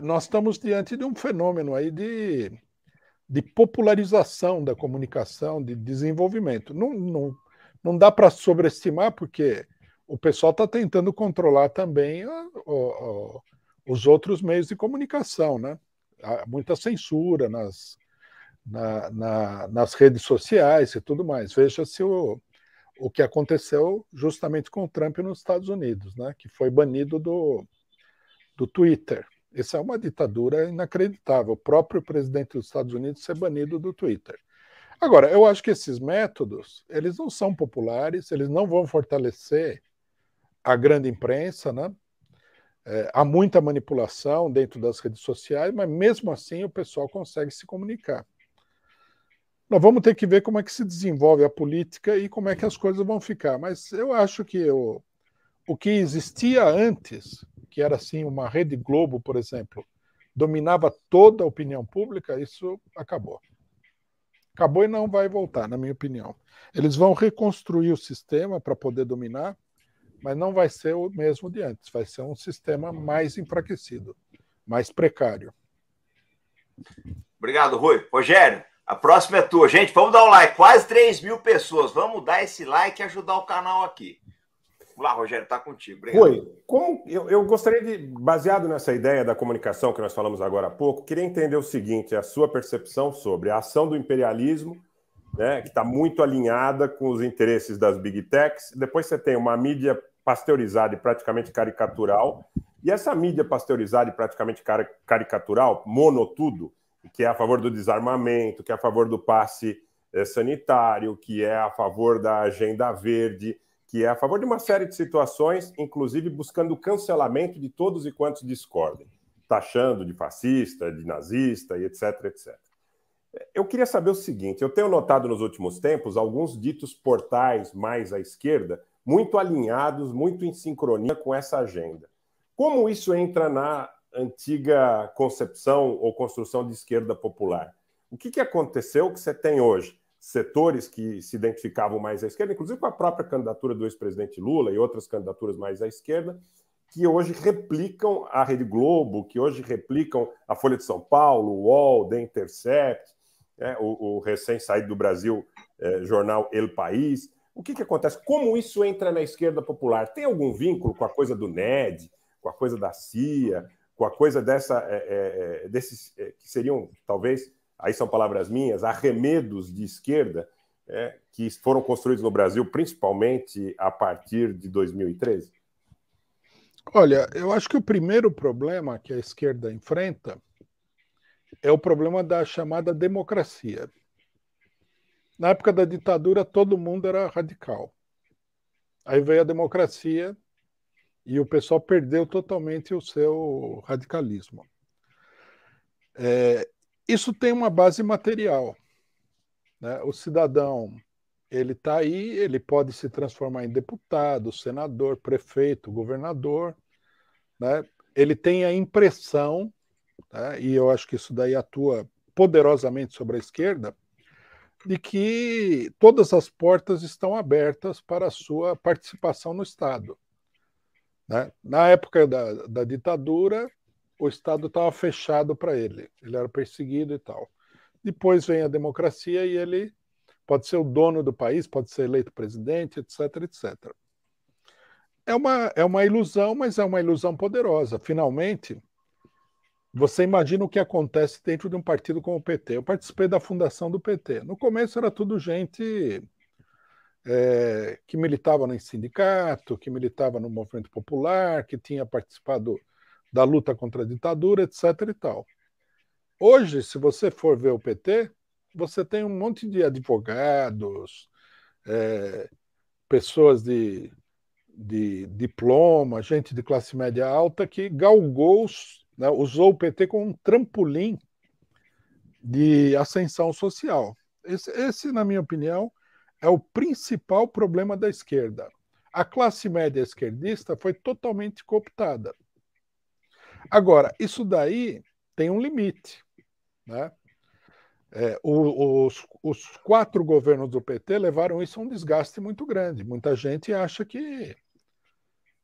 [SPEAKER 3] nós estamos diante de um fenômeno aí de popularização da comunicação, de desenvolvimento. Não dá para sobreestimar, porque o pessoal está tentando controlar também os outros meios de comunicação, né? Há muita censura nas redes sociais e tudo mais. Veja-se o que aconteceu justamente com o Trump nos Estados Unidos, né? Que foi banido do Twitter. Essa é uma ditadura inacreditável. O próprio presidente dos Estados Unidos ser banido do Twitter. Agora, eu acho que esses métodos, eles não são populares, eles não vão fortalecer a grande imprensa, né? Há muita manipulação dentro das redes sociais, mas mesmo assim o pessoal consegue se comunicar. Nós vamos ter que ver como é que se desenvolve a política e como é que as coisas vão ficar. Mas eu acho que o que existia antes, que era assim uma Rede Globo, por exemplo, dominava toda a opinião pública, isso acabou. Acabou e não vai voltar, na minha opinião. Eles vão reconstruir o sistema para poder dominar, mas não vai ser o mesmo de antes. Vai ser um sistema mais enfraquecido, mais precário.
[SPEAKER 2] Obrigado, Rui. Rogério, a próxima é tua. Gente, vamos dar um like. Quase 3.000 pessoas. Vamos dar esse like e ajudar o canal aqui. Vamos lá, Rogério, está contigo. Obrigado.
[SPEAKER 5] Rui, eu gostaria de, baseado nessa ideia da comunicação que nós falamos agora há pouco, queria entender o seguinte, a sua percepção sobre a ação do imperialismo, né, que está muito alinhada com os interesses das big techs. Depois você tem uma mídia pasteurizada e praticamente caricatural. E essa mídia pasteurizada e praticamente caricatural, monotudo, que é a favor do desarmamento, que é a favor do passe sanitário, que é a favor da agenda verde, que é a favor de uma série de situações, inclusive buscando o cancelamento de todos e quantos discordem, taxando de fascista, de nazista e etc, etc. Eu queria saber o seguinte, eu tenho notado nos últimos tempos alguns ditos portais mais à esquerda, muito alinhados, muito em sincronia com essa agenda. Como isso entra na antiga concepção ou construção de esquerda popular? O que aconteceu que você tem hoje? Setores que se identificavam mais à esquerda, inclusive com a própria candidatura do ex-presidente Lula e outras candidaturas mais à esquerda, que hoje replicam a Rede Globo, que hoje replicam a Folha de São Paulo, o UOL, The Intercept, o recém-saído do Brasil jornal El País. O que acontece? Como isso entra na esquerda popular? Tem algum vínculo com a coisa do NED, com a coisa da CIA, com a coisa desses que seriam, talvez, aí são palavras minhas, arremedos de esquerda que foram construídos no Brasil, principalmente a partir de 2013?
[SPEAKER 3] Olha, eu acho que o primeiro problema que a esquerda enfrenta é o problema da chamada democracia. Na época da ditadura, todo mundo era radical. Aí veio a democracia e o pessoal perdeu totalmente o seu radicalismo. Isso tem uma base material, né? O cidadão, ele está aí, ele pode se transformar em deputado, senador, prefeito, governador, né? Ele tem a impressão, né? E eu acho que isso daí atua poderosamente sobre a esquerda, de que todas as portas estão abertas para a sua participação no Estado, né? Na época da ditadura, o Estado estava fechado para ele era perseguido e tal. Depois vem a democracia e ele pode ser o dono do país, pode ser eleito presidente, etc, etc. É uma ilusão, mas é uma ilusão poderosa. Finalmente, você imagina o que acontece dentro de um partido como o PT. Eu participei da fundação do PT. No começo era tudo gente que militava no sindicato, que militava no movimento popular, que tinha participado da luta contra a ditadura, etc. e tal. Hoje, se você for ver o PT, você tem um monte de advogados, pessoas de diploma, gente de classe média alta que galgou, né, usou o PT como um trampolim de ascensão social. Esse, na minha opinião, é o principal problema da esquerda. A classe média esquerdista foi totalmente cooptada. Agora, isso daí tem um limite, né? Os 4 governos do PT levaram isso a um desgaste muito grande. Muita gente acha que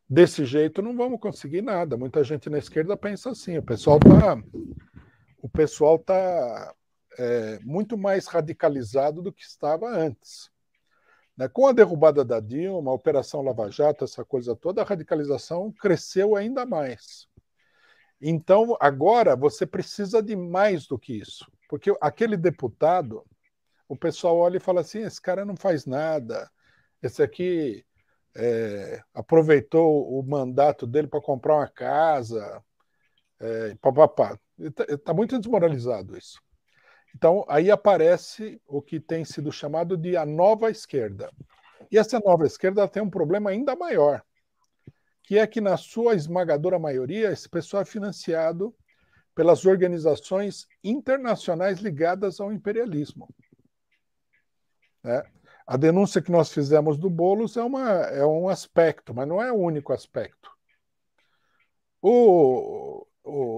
[SPEAKER 3] desse jeito não vamos conseguir nada. Muita gente na esquerda pensa assim. O pessoal tá muito mais radicalizado do que estava antes. Né? Com a derrubada da Dilma, a Operação Lava Jato, essa coisa toda, a radicalização cresceu ainda mais. Então, agora você precisa de mais do que isso. Porque aquele deputado, o pessoal olha e fala assim, esse cara não faz nada, esse aqui aproveitou o mandato dele para comprar uma casa, papapá. Está muito desmoralizado isso. Então, aí aparece o que tem sido chamado de a nova esquerda. E essa nova esquerda tem um problema ainda maior, que é que, na sua esmagadora maioria, esse pessoal é financiado pelas organizações internacionais ligadas ao imperialismo. Né? A denúncia que nós fizemos do Boulos é um aspecto, mas não é o único aspecto.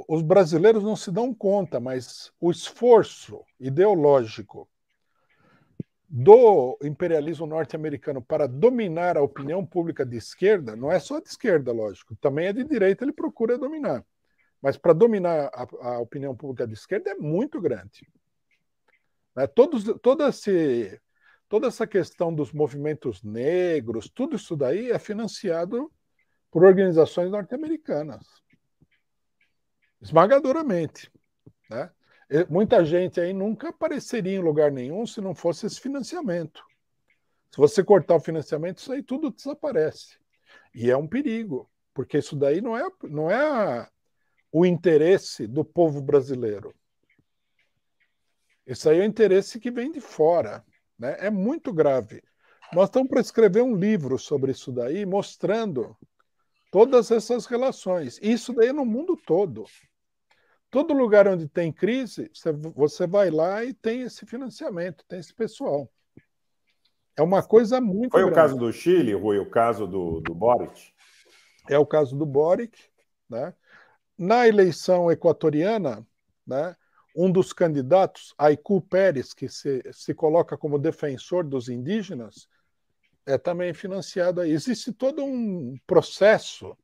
[SPEAKER 3] Os brasileiros não se dão conta, mas o esforço ideológico do imperialismo norte-americano para dominar a opinião pública de esquerda, não é só de esquerda, lógico, também é de direita, ele procura dominar. Mas para dominar a opinião pública de esquerda é muito grande. Né? Toda essa questão dos movimentos negros, tudo isso daí é financiado por organizações norte-americanas. Esmagadoramente. Né? Muita gente aí nunca apareceria em lugar nenhum se não fosse esse financiamento. Se você cortar o financiamento, isso aí tudo desaparece. E é um perigo, porque isso daí não é o interesse do povo brasileiro. Isso aí é o interesse que vem de fora. Né? É muito grave. Nós estamos para escrever um livro sobre isso daí, mostrando todas essas relações. Isso daí é no mundo todo. Todo lugar onde tem crise, você vai lá e tem esse financiamento, tem esse pessoal. É uma coisa muito
[SPEAKER 5] Foi
[SPEAKER 3] grande.
[SPEAKER 5] O caso do Chile, Rui, o caso do Boric?
[SPEAKER 3] É o caso do Boric. Né? Na eleição equatoriana, né, um dos candidatos, Aicú Pérez, que se coloca como defensor dos indígenas, é também financiado aí. Existe todo um processo,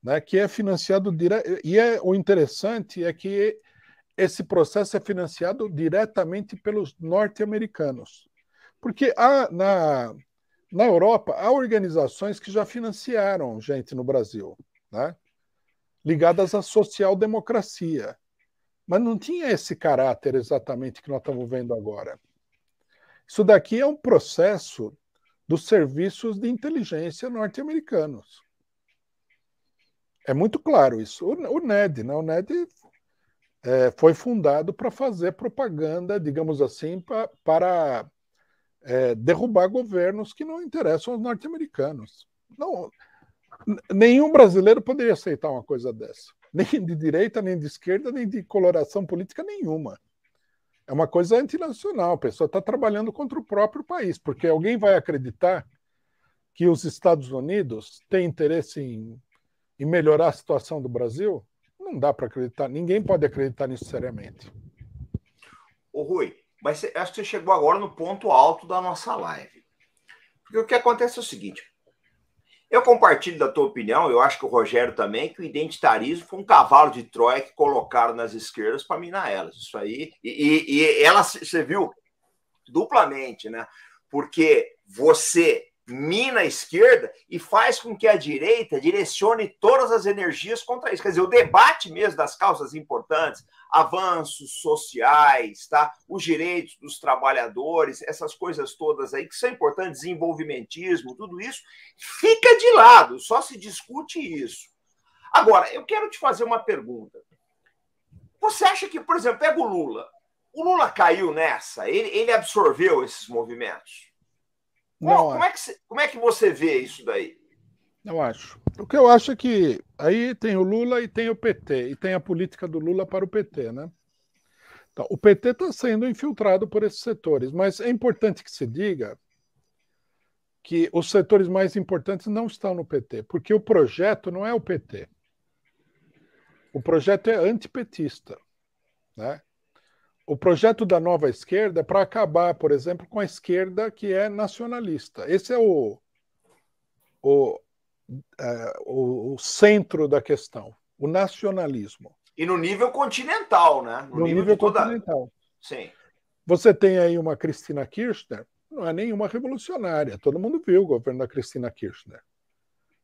[SPEAKER 3] né, que é financiado direto. E o interessante é que esse processo é financiado diretamente pelos norte-americanos. Porque na Europa há organizações que já financiaram gente no Brasil, né, ligadas à social-democracia. Mas não tinha esse caráter exatamente que nós estamos vendo agora. Isso daqui é um processo dos serviços de inteligência norte-americanos. É muito claro isso. O NED, né? O NED foi fundado para fazer propaganda, digamos assim, para derrubar governos que não interessam aos norte-americanos. Não, nenhum brasileiro poderia aceitar uma coisa dessa. Nem de direita, nem de esquerda, nem de coloração política nenhuma. É uma coisa antinacional. A pessoa está trabalhando contra o próprio país, porque alguém vai acreditar que os Estados Unidos têm interesse em melhorar a situação do Brasil? Não dá para acreditar. Ninguém pode acreditar nisso seriamente.
[SPEAKER 2] Ô, Rui, mas acho que você chegou agora no ponto alto da nossa live. Porque o que acontece é o seguinte: eu compartilho da tua opinião, eu acho que o Rogério também, que o identitarismo foi um cavalo de Troia que colocaram nas esquerdas para minar elas. Isso aí. E ela, você viu, duplamente, né? Porque você mina a esquerda e faz com que a direita direcione todas as energias contra isso. Quer dizer, o debate mesmo das causas importantes, avanços sociais, tá? Os direitos dos trabalhadores, essas coisas todas aí que são importantes, desenvolvimentismo, tudo isso, fica de lado, só se discute isso. Agora, eu quero te fazer uma pergunta. Você acha que, por exemplo, pega o Lula caiu nessa? Ele absorveu esses movimentos?
[SPEAKER 3] Não,
[SPEAKER 2] como é que você vê isso daí?
[SPEAKER 3] Não acho. O que eu acho é que aí tem o Lula e tem o PT, e tem a política do Lula para o PT, né? Então, o PT está sendo infiltrado por esses setores, mas é importante que se diga que os setores mais importantes não estão no PT, porque o projeto não é o PT. O projeto é antipetista, né? O projeto da nova esquerda é para acabar, por exemplo, com a esquerda que é nacionalista. Esse é o centro da questão, o nacionalismo.
[SPEAKER 2] E no nível continental, né?
[SPEAKER 3] No nível continental.
[SPEAKER 2] Sim.
[SPEAKER 3] Você tem aí uma Cristina Kirchner, não é nenhuma revolucionária. Todo mundo viu o governo da Cristina Kirchner.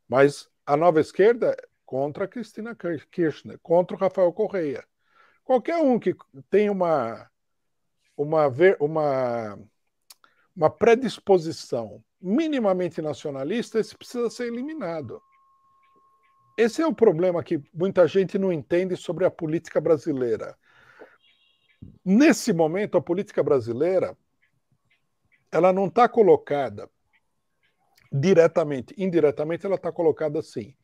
[SPEAKER 3] Mas a nova esquerda é contra a Cristina Kirchner, contra o Rafael Correia. Qualquer um que tem uma predisposição minimamente nacionalista, esse precisa ser eliminado. Esse é o problema que muita gente não entende sobre a política brasileira. Nesse momento, a política brasileira ela não está colocada diretamente, indiretamente ela está colocada assim,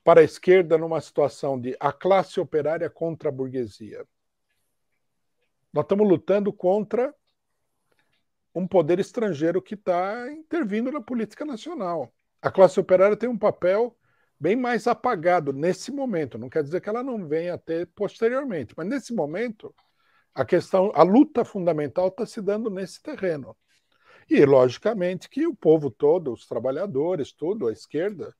[SPEAKER 3] para a esquerda numa situação de a classe operária contra a burguesia. Nós estamos lutando contra um poder estrangeiro que está intervindo na política nacional. A classe operária tem um papel bem mais apagado nesse momento. Não quer dizer que ela não venha a ter posteriormente, mas nesse momento a luta fundamental está se dando nesse terreno. E, logicamente, que o povo todo, os trabalhadores, tudo, a esquerda,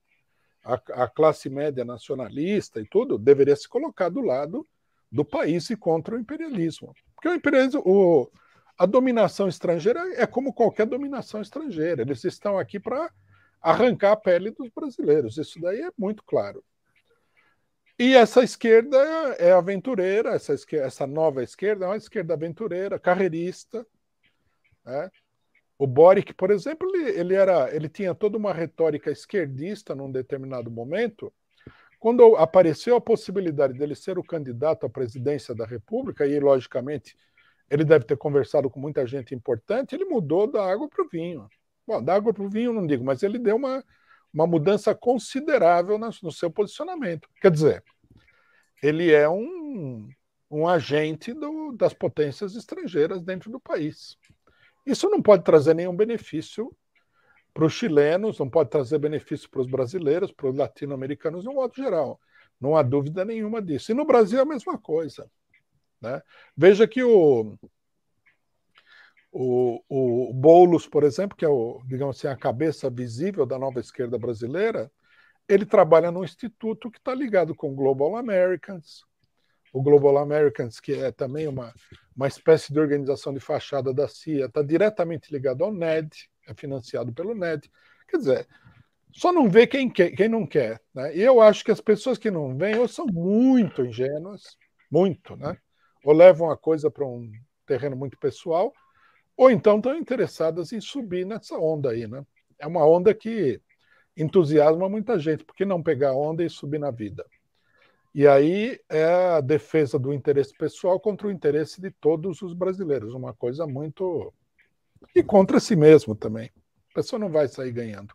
[SPEAKER 3] a classe média nacionalista e tudo, deveria se colocar do lado do país e contra o imperialismo. Porque o imperialismo, a dominação estrangeira é como qualquer dominação estrangeira. Eles estão aqui para arrancar a pele dos brasileiros. Isso daí é muito claro. E essa esquerda é aventureira, essa nova esquerda é uma esquerda aventureira, carreirista, né? O Boric, por exemplo, ele tinha toda uma retórica esquerdista num determinado momento. Quando apareceu a possibilidade dele ser o candidato à presidência da República, e, logicamente, ele deve ter conversado com muita gente importante, ele mudou da água para o vinho. Bom, da água para o vinho não digo, mas ele deu uma mudança considerável no seu posicionamento. Quer dizer, ele é um agente das potências estrangeiras dentro do país. Isso não pode trazer nenhum benefício para os chilenos, não pode trazer benefício para os brasileiros, para os latino-americanos, de um modo geral. Não há dúvida nenhuma disso. E no Brasil é a mesma coisa, né? Veja que o Boulos, por exemplo, que é digamos assim, a cabeça visível da nova esquerda brasileira, ele trabalha num instituto que está ligado com o Global Americans. O Global Americans, que é também uma espécie de organização de fachada da CIA, está diretamente ligado ao NED, é financiado pelo NED. Quer dizer, só não vê quem não quer, né? E eu acho que as pessoas que não vêm ou são muito ingênuas, muito, né? Ou levam a coisa para um terreno muito pessoal, ou então estão interessadas em subir nessa onda aí, né? É uma onda que entusiasma muita gente, porque não pegar a onda e subir na vida? E aí é a defesa do interesse pessoal contra o interesse de todos os brasileiros, uma coisa muito e contra si mesmo também. A pessoa não vai sair ganhando.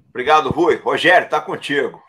[SPEAKER 2] Obrigado, Rui. Rogério, está contigo.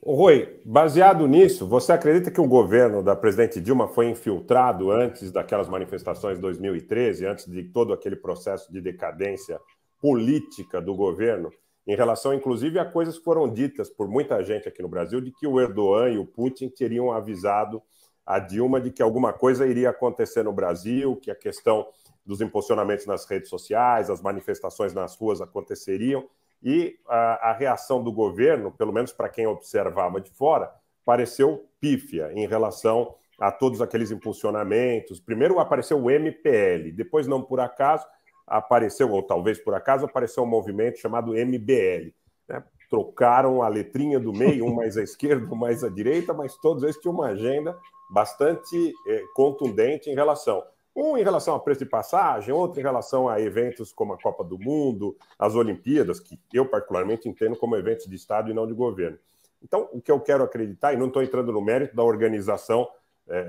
[SPEAKER 5] Rui, baseado nisso, você acredita que o governo da presidente Dilma foi infiltrado antes daquelas manifestações de 2013, antes de todo aquele processo de decadência política do governo, em relação, inclusive, a coisas que foram ditas por muita gente aqui no Brasil, de que o Erdogan e o Putin teriam avisado a Dilma de que alguma coisa iria acontecer no Brasil, que a questão dos impulsionamentos nas redes sociais, as manifestações nas ruas aconteceriam, e a reação do governo, pelo menos para quem observava de fora, pareceu pífia em relação a todos aqueles impulsionamentos. Primeiro apareceu o MPL, depois, não por acaso, apareceu, ou talvez por acaso, apareceu um movimento chamado MBL. Né? Trocaram a letrinha do meio, um mais à esquerda, um mais à direita, mas todos eles tinham uma agenda bastante contundente em relação... Um em relação a preço de passagem, outro em relação a eventos como a Copa do Mundo, as Olimpíadas, que eu particularmente entendo como eventos de Estado e não de governo. Então, o que eu quero acreditar, e não estou entrando no mérito da organização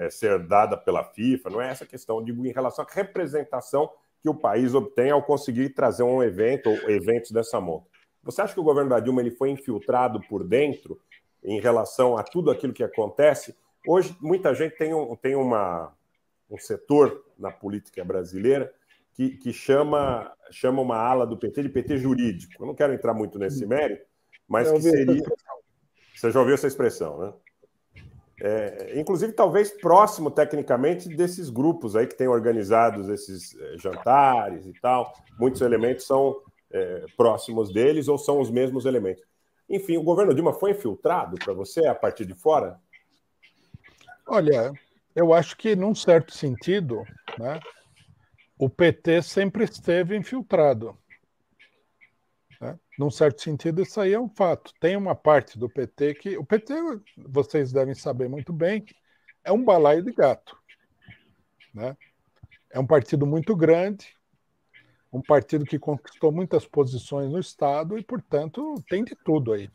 [SPEAKER 5] ser dada pela FIFA, não é essa questão, eu digo em relação à representação que o país obtém ao conseguir trazer um evento ou eventos dessa monta. Você acha que o governo da Dilma ele foi infiltrado por dentro em relação a tudo aquilo que acontece? Hoje, muita gente tem um setor na política brasileira que chama uma ala do PT de PT jurídico. Eu não quero entrar muito nesse mérito, mas que seria... Você já ouviu essa expressão, né? Inclusive, talvez próximo, tecnicamente, desses grupos aí que têm organizados esses jantares e tal. Muitos elementos são próximos deles ou são os mesmos elementos. Enfim, o governo Dilma foi infiltrado para você a partir de fora?
[SPEAKER 3] Olha... Eu acho que, num certo sentido, né, o PT sempre esteve infiltrado. Né? Num certo sentido, isso aí é um fato. Tem uma parte do PT que... O PT, vocês devem saber muito bem, é um balaio de gato. Né? É um partido muito grande, um partido que conquistou muitas posições no Estado e, portanto, tem de tudo aí.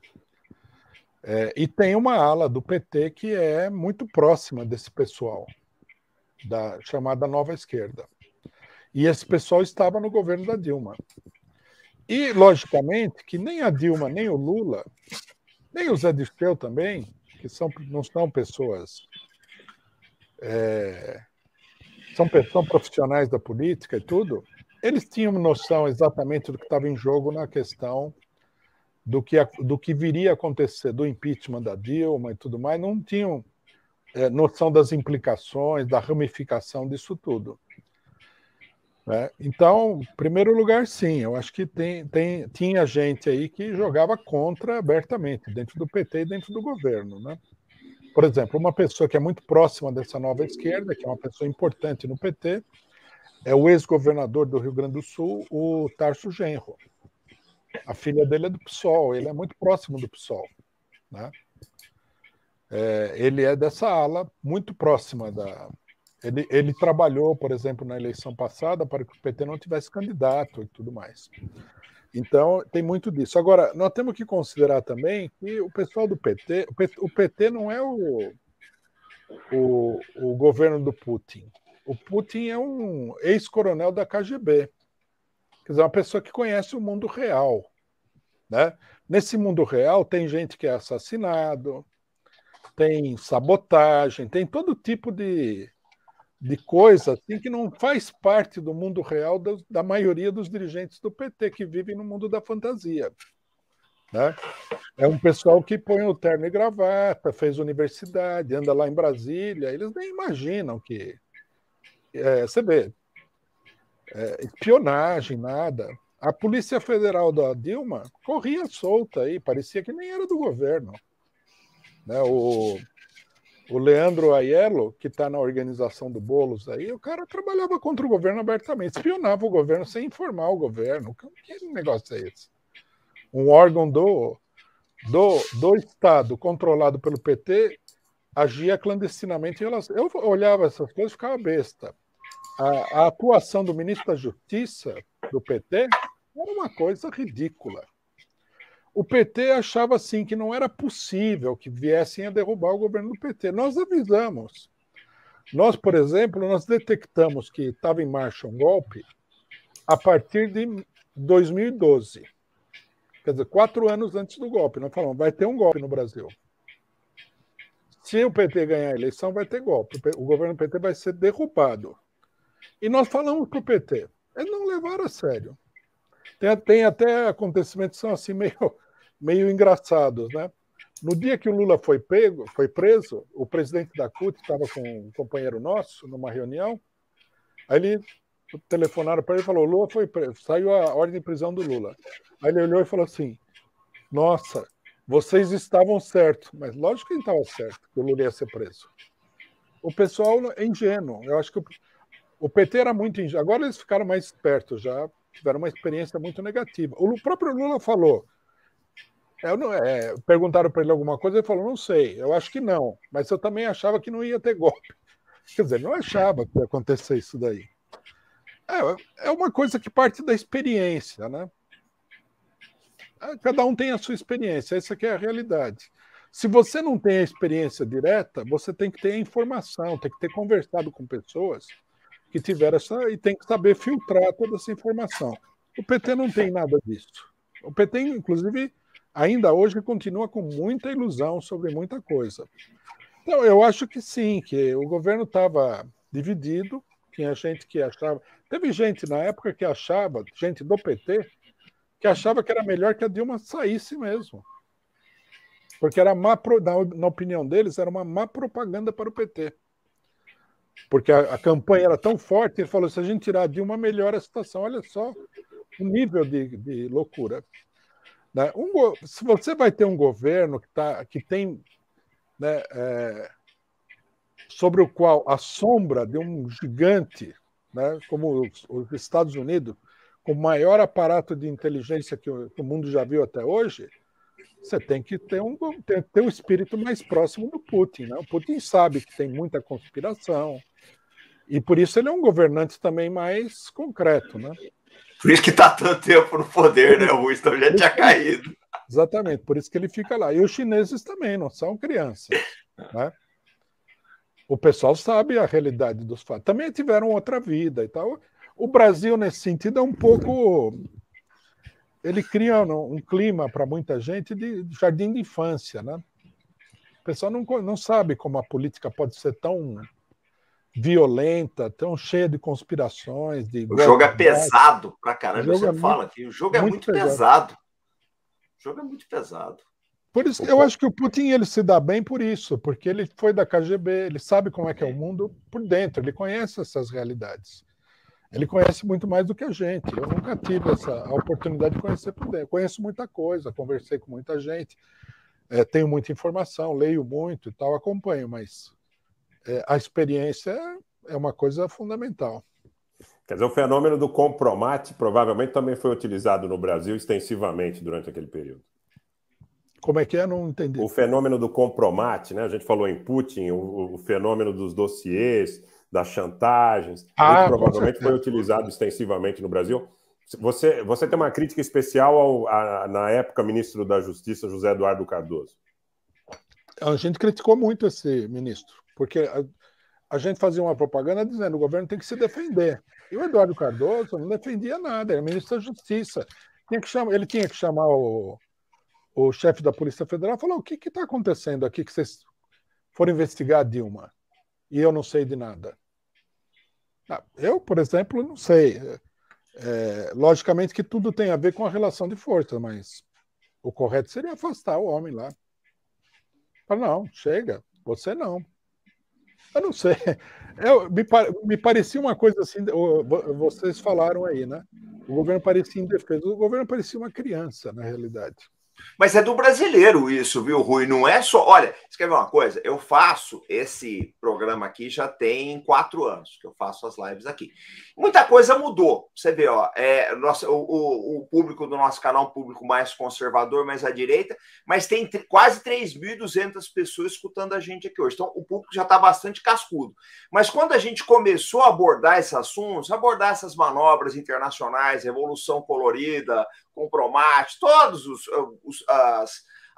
[SPEAKER 3] E tem uma ala do PT que é muito próxima desse pessoal, da chamada Nova Esquerda. E esse pessoal estava no governo da Dilma. E, logicamente, que nem a Dilma, nem o Lula, nem o Zé Dirceu também, que não são pessoas... são profissionais da política e tudo, eles tinham noção exatamente do que estava em jogo na questão do que viria a acontecer, do impeachment da Dilma e tudo mais, não tinham noção das implicações, da ramificação disso tudo. Né? Então, em primeiro lugar, sim, eu acho que tinha gente aí que jogava contra abertamente, dentro do PT e dentro do governo. Né? Por exemplo, uma pessoa que é muito próxima dessa Nova Esquerda, que é uma pessoa importante no PT, é o ex-governador do Rio Grande do Sul, o Tarso Genro. A filha dele é do PSOL, ele é muito próximo do PSOL. Né? Ele é dessa ala muito próxima da... Ele trabalhou, por exemplo, na eleição passada para que o PT não tivesse candidato e tudo mais. Então, tem muito disso. Agora, nós temos que considerar também que o pessoal do PT... O PT não é o governo do Putin. O Putin é um ex-coronel da KGB. Quer dizer, uma pessoa que conhece o mundo real. Né? Nesse mundo real tem gente que é assassinado, tem sabotagem, tem todo tipo de coisa assim, que não faz parte do mundo real da maioria dos dirigentes do PT, que vivem no mundo da fantasia. Né? É um pessoal que põe o terno e gravata, fez universidade, anda lá em Brasília, eles nem imaginam que... você vê, espionagem, nada. A Polícia Federal da Dilma corria solta aí, parecia que nem era do governo. Né? O Leandro Aiello, que está na organização do Boulos aí, o cara trabalhava contra o governo abertamente, espionava o governo sem informar o governo. Que negócio é esse? Um órgão do Estado controlado pelo PT agia clandestinamente em relação... Eu olhava essas coisas e ficava besta. A atuação do ministro da Justiça do PT era uma coisa ridícula. O PT achava assim que não era possível que viessem a derrubar o governo do PT. Nós avisamos. Nós, por exemplo, nós detectamos que estava em marcha um golpe a partir de 2012. Quer dizer, 4 anos antes do golpe. Nós falamos, vai ter um golpe no Brasil. Se o PT ganhar a eleição, vai ter golpe. O governo do PT vai ser derrubado. E nós falamos para o PT. Eles não levaram a sério. Tem até acontecimentos que são assim meio engraçados, né? No dia que o Lula foi preso, o presidente da CUT estava com um companheiro nosso numa reunião. Aí ele telefonaram para ele e falou: Lula foi preso, saiu a ordem de prisão do Lula. Aí ele olhou e falou assim: nossa, vocês estavam certos, mas lógico que ele estava certo que o Lula ia ser preso. O pessoal é ingênuo. Eu acho que o PT era muito ingênuo. Agora eles ficaram mais espertos, já tiveram uma experiência muito negativa. O próprio Lula falou. Perguntaram para ele alguma coisa, ele falou, não sei, eu acho que não, mas eu também achava que não ia ter golpe. Quer dizer, não achava que ia acontecer isso daí. É uma coisa que parte da experiência, né? Cada um tem a sua experiência, essa aqui é a realidade. Se você não tem a experiência direta, você tem que ter a informação, tem que ter conversado com pessoas que tiveram essa, e tem que saber filtrar toda essa informação. O PT não tem nada disso. O PT, inclusive, ainda hoje continua com muita ilusão sobre muita coisa. Então, eu acho que sim, que o governo estava dividido, tinha gente que achava... Teve gente na época que achava, gente do PT, que achava que era melhor que a Dilma saísse mesmo. Porque era na opinião deles, era uma má propaganda para o PT. Porque a campanha era tão forte, ele falou, se a gente tirar a Dilma, melhora a situação. Olha só o nível de loucura. Né? Se você vai ter um governo que tem, né, sobre o qual a sombra de um gigante, né, como os Estados Unidos, com o maior aparato de inteligência que o mundo já viu até hoje, você tem que ter um espírito mais próximo do Putin. Né? O Putin sabe que tem muita conspiração, e por isso ele é um governante também mais concreto. Né?
[SPEAKER 2] Por isso que está tanto tempo no poder, né? O Winston já tinha caído.
[SPEAKER 3] Exatamente, por isso que ele fica lá. E os chineses também não são crianças. Né? O pessoal sabe a realidade dos fatos. Também tiveram outra vida e tal. O Brasil, nesse sentido, é um pouco... Ele cria um clima para muita gente de jardim de infância. Né? O pessoal não sabe como a política pode ser tão violenta, tão cheia de conspirações.
[SPEAKER 2] O jogo é pesado pra caramba, você fala aqui. O jogo é muito pesado. O jogo é muito pesado.
[SPEAKER 3] Por isso, eu acho que o Putin ele se dá bem por isso, porque ele foi da KGB, ele sabe como é que é o mundo por dentro, ele conhece essas realidades. Ele conhece muito mais do que a gente. Eu nunca tive a oportunidade de conhecer por dentro. Conheço muita coisa, conversei com muita gente, tenho muita informação, leio muito e tal, acompanho, mas a experiência é uma coisa fundamental.
[SPEAKER 5] Quer dizer, o fenômeno do compromat provavelmente também foi utilizado no Brasil extensivamente durante aquele período.
[SPEAKER 3] Como é que é? Não entendi.
[SPEAKER 5] O fenômeno do compromat, né? A gente falou em Putin, o fenômeno dos dossiês, das chantagens, provavelmente foi utilizado extensivamente no Brasil. Você tem uma crítica especial na época, ministro da Justiça, José Eduardo Cardoso.
[SPEAKER 3] A gente criticou muito esse ministro, porque a gente fazia uma propaganda dizendo que o governo tem que se defender. E o Eduardo Cardoso não defendia nada, era ministro da Justiça. Ele tinha que chamar o chefe da Polícia Federal e falar: o que está acontecendo aqui que vocês foram investigar a Dilma? E eu não sei de nada. Eu, por exemplo, não sei. Logicamente que tudo tem a ver com a relação de força, mas o correto seria afastar o homem lá. Não, chega, você não. Eu não sei. Me parecia uma coisa assim, vocês falaram aí, né? O governo parecia indefeso, o governo parecia uma criança, na realidade.
[SPEAKER 2] Mas é do brasileiro isso, viu, Rui? Não é só... Olha, você quer ver uma coisa? Eu faço esse programa aqui já tem 4 anos que eu faço as lives aqui. Muita coisa mudou. Você vê, ó, o público do nosso canal é um público mais conservador, mais à direita, mas tem quase 3.200 pessoas escutando a gente aqui hoje. Então, o público já está bastante cascudo. Mas quando a gente começou a abordar esses assuntos, abordar essas manobras internacionais, Revolução Colorida, Compromat, todas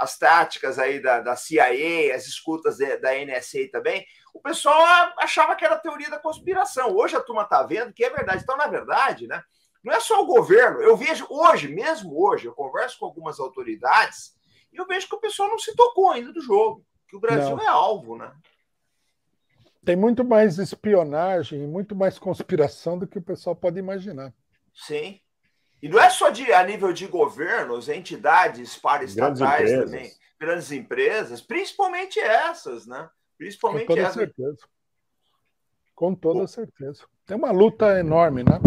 [SPEAKER 2] as táticas aí da CIA, as escutas da NSA também, o pessoal achava que era teoria da conspiração. Hoje a turma está vendo que é verdade. Então, na verdade, né, não é só o governo. Eu vejo hoje, mesmo hoje, eu converso com algumas autoridades e eu vejo que o pessoal não se tocou ainda do jogo, que o Brasil é alvo, né?
[SPEAKER 3] Tem muito mais espionagem, muito mais conspiração do que o pessoal pode imaginar.
[SPEAKER 2] Sim. E não é só a nível de governos, entidades paraestatais também, grandes empresas, principalmente essas, né? Principalmente
[SPEAKER 3] com toda
[SPEAKER 2] essas.
[SPEAKER 3] Certeza. Com toda certeza. Tem uma luta enorme, né?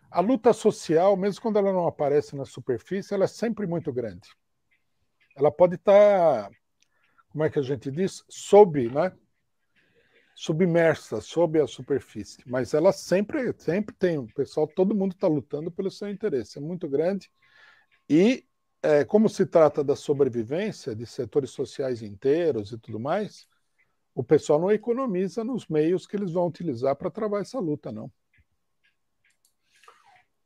[SPEAKER 3] A luta social, mesmo quando ela não aparece na superfície, ela é sempre muito grande. Ela pode estar, como é que a gente diz? Submersa, sob a superfície. Mas ela sempre tem. O pessoal, todo mundo está lutando pelo seu interesse. É muito grande. E, como se trata da sobrevivência de setores sociais inteiros e tudo mais, o pessoal não economiza nos meios que eles vão utilizar para travar essa luta, não.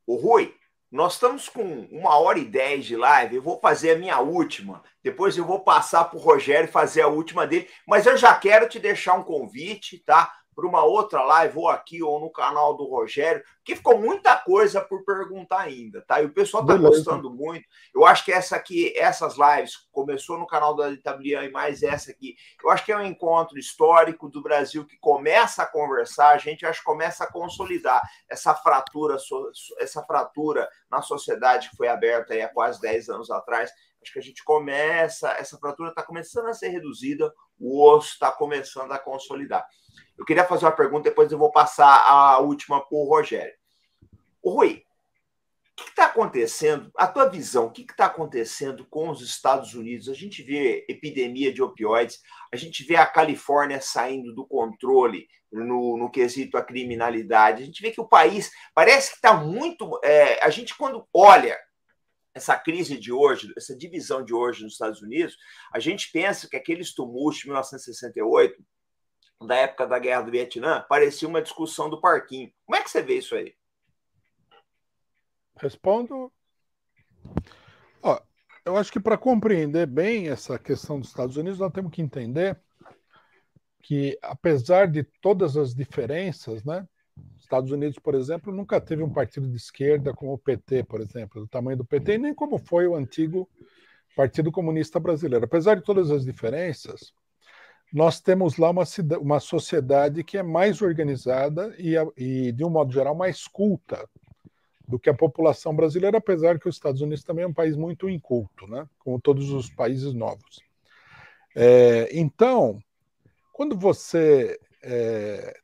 [SPEAKER 2] O Rui, nós estamos com 1h10 de live, eu vou fazer a minha última, depois eu vou passar para o Rogério fazer a última dele, mas eu já quero te deixar um convite, tá? Para uma outra live, ou aqui, ou no canal do Rogério, que ficou muita coisa por perguntar ainda, tá? E o pessoal está gostando muito. Eu acho que essas lives, começou no canal da Itablian e mais essa aqui, eu acho que é um encontro histórico do Brasil que começa a conversar, a gente acho que começa a consolidar essa fratura na sociedade que foi aberta aí há quase 10 anos atrás. Acho que a gente essa fratura está começando a ser reduzida, o osso está começando a consolidar. Eu queria fazer uma pergunta, depois eu vou passar a última para o Rogério. O Rui, o que está acontecendo? A tua visão, o que está acontecendo com os Estados Unidos? A gente vê epidemia de opioides, a gente vê a Califórnia saindo do controle no quesito a criminalidade, a gente vê que o país parece que está muito... a gente, quando olha essa crise de hoje, essa divisão de hoje nos Estados Unidos, a gente pensa que aqueles tumultos de 1968, da época da Guerra do Vietnã, parecia uma discussão do parquinho. Como é que você vê isso aí?
[SPEAKER 3] Respondo. Eu acho que para compreender bem essa questão dos Estados Unidos, nós temos que entender que, apesar de todas as diferenças, né, os Estados Unidos, por exemplo, nunca teve um partido de esquerda como o PT, por exemplo, do tamanho do PT, nem como foi o antigo Partido Comunista Brasileiro. Apesar de todas as diferenças, nós temos lá uma sociedade que é mais organizada e, de um modo geral, mais culta do que a população brasileira, apesar que os Estados Unidos também é um país muito inculto, né? Como todos os países novos. Então, quando você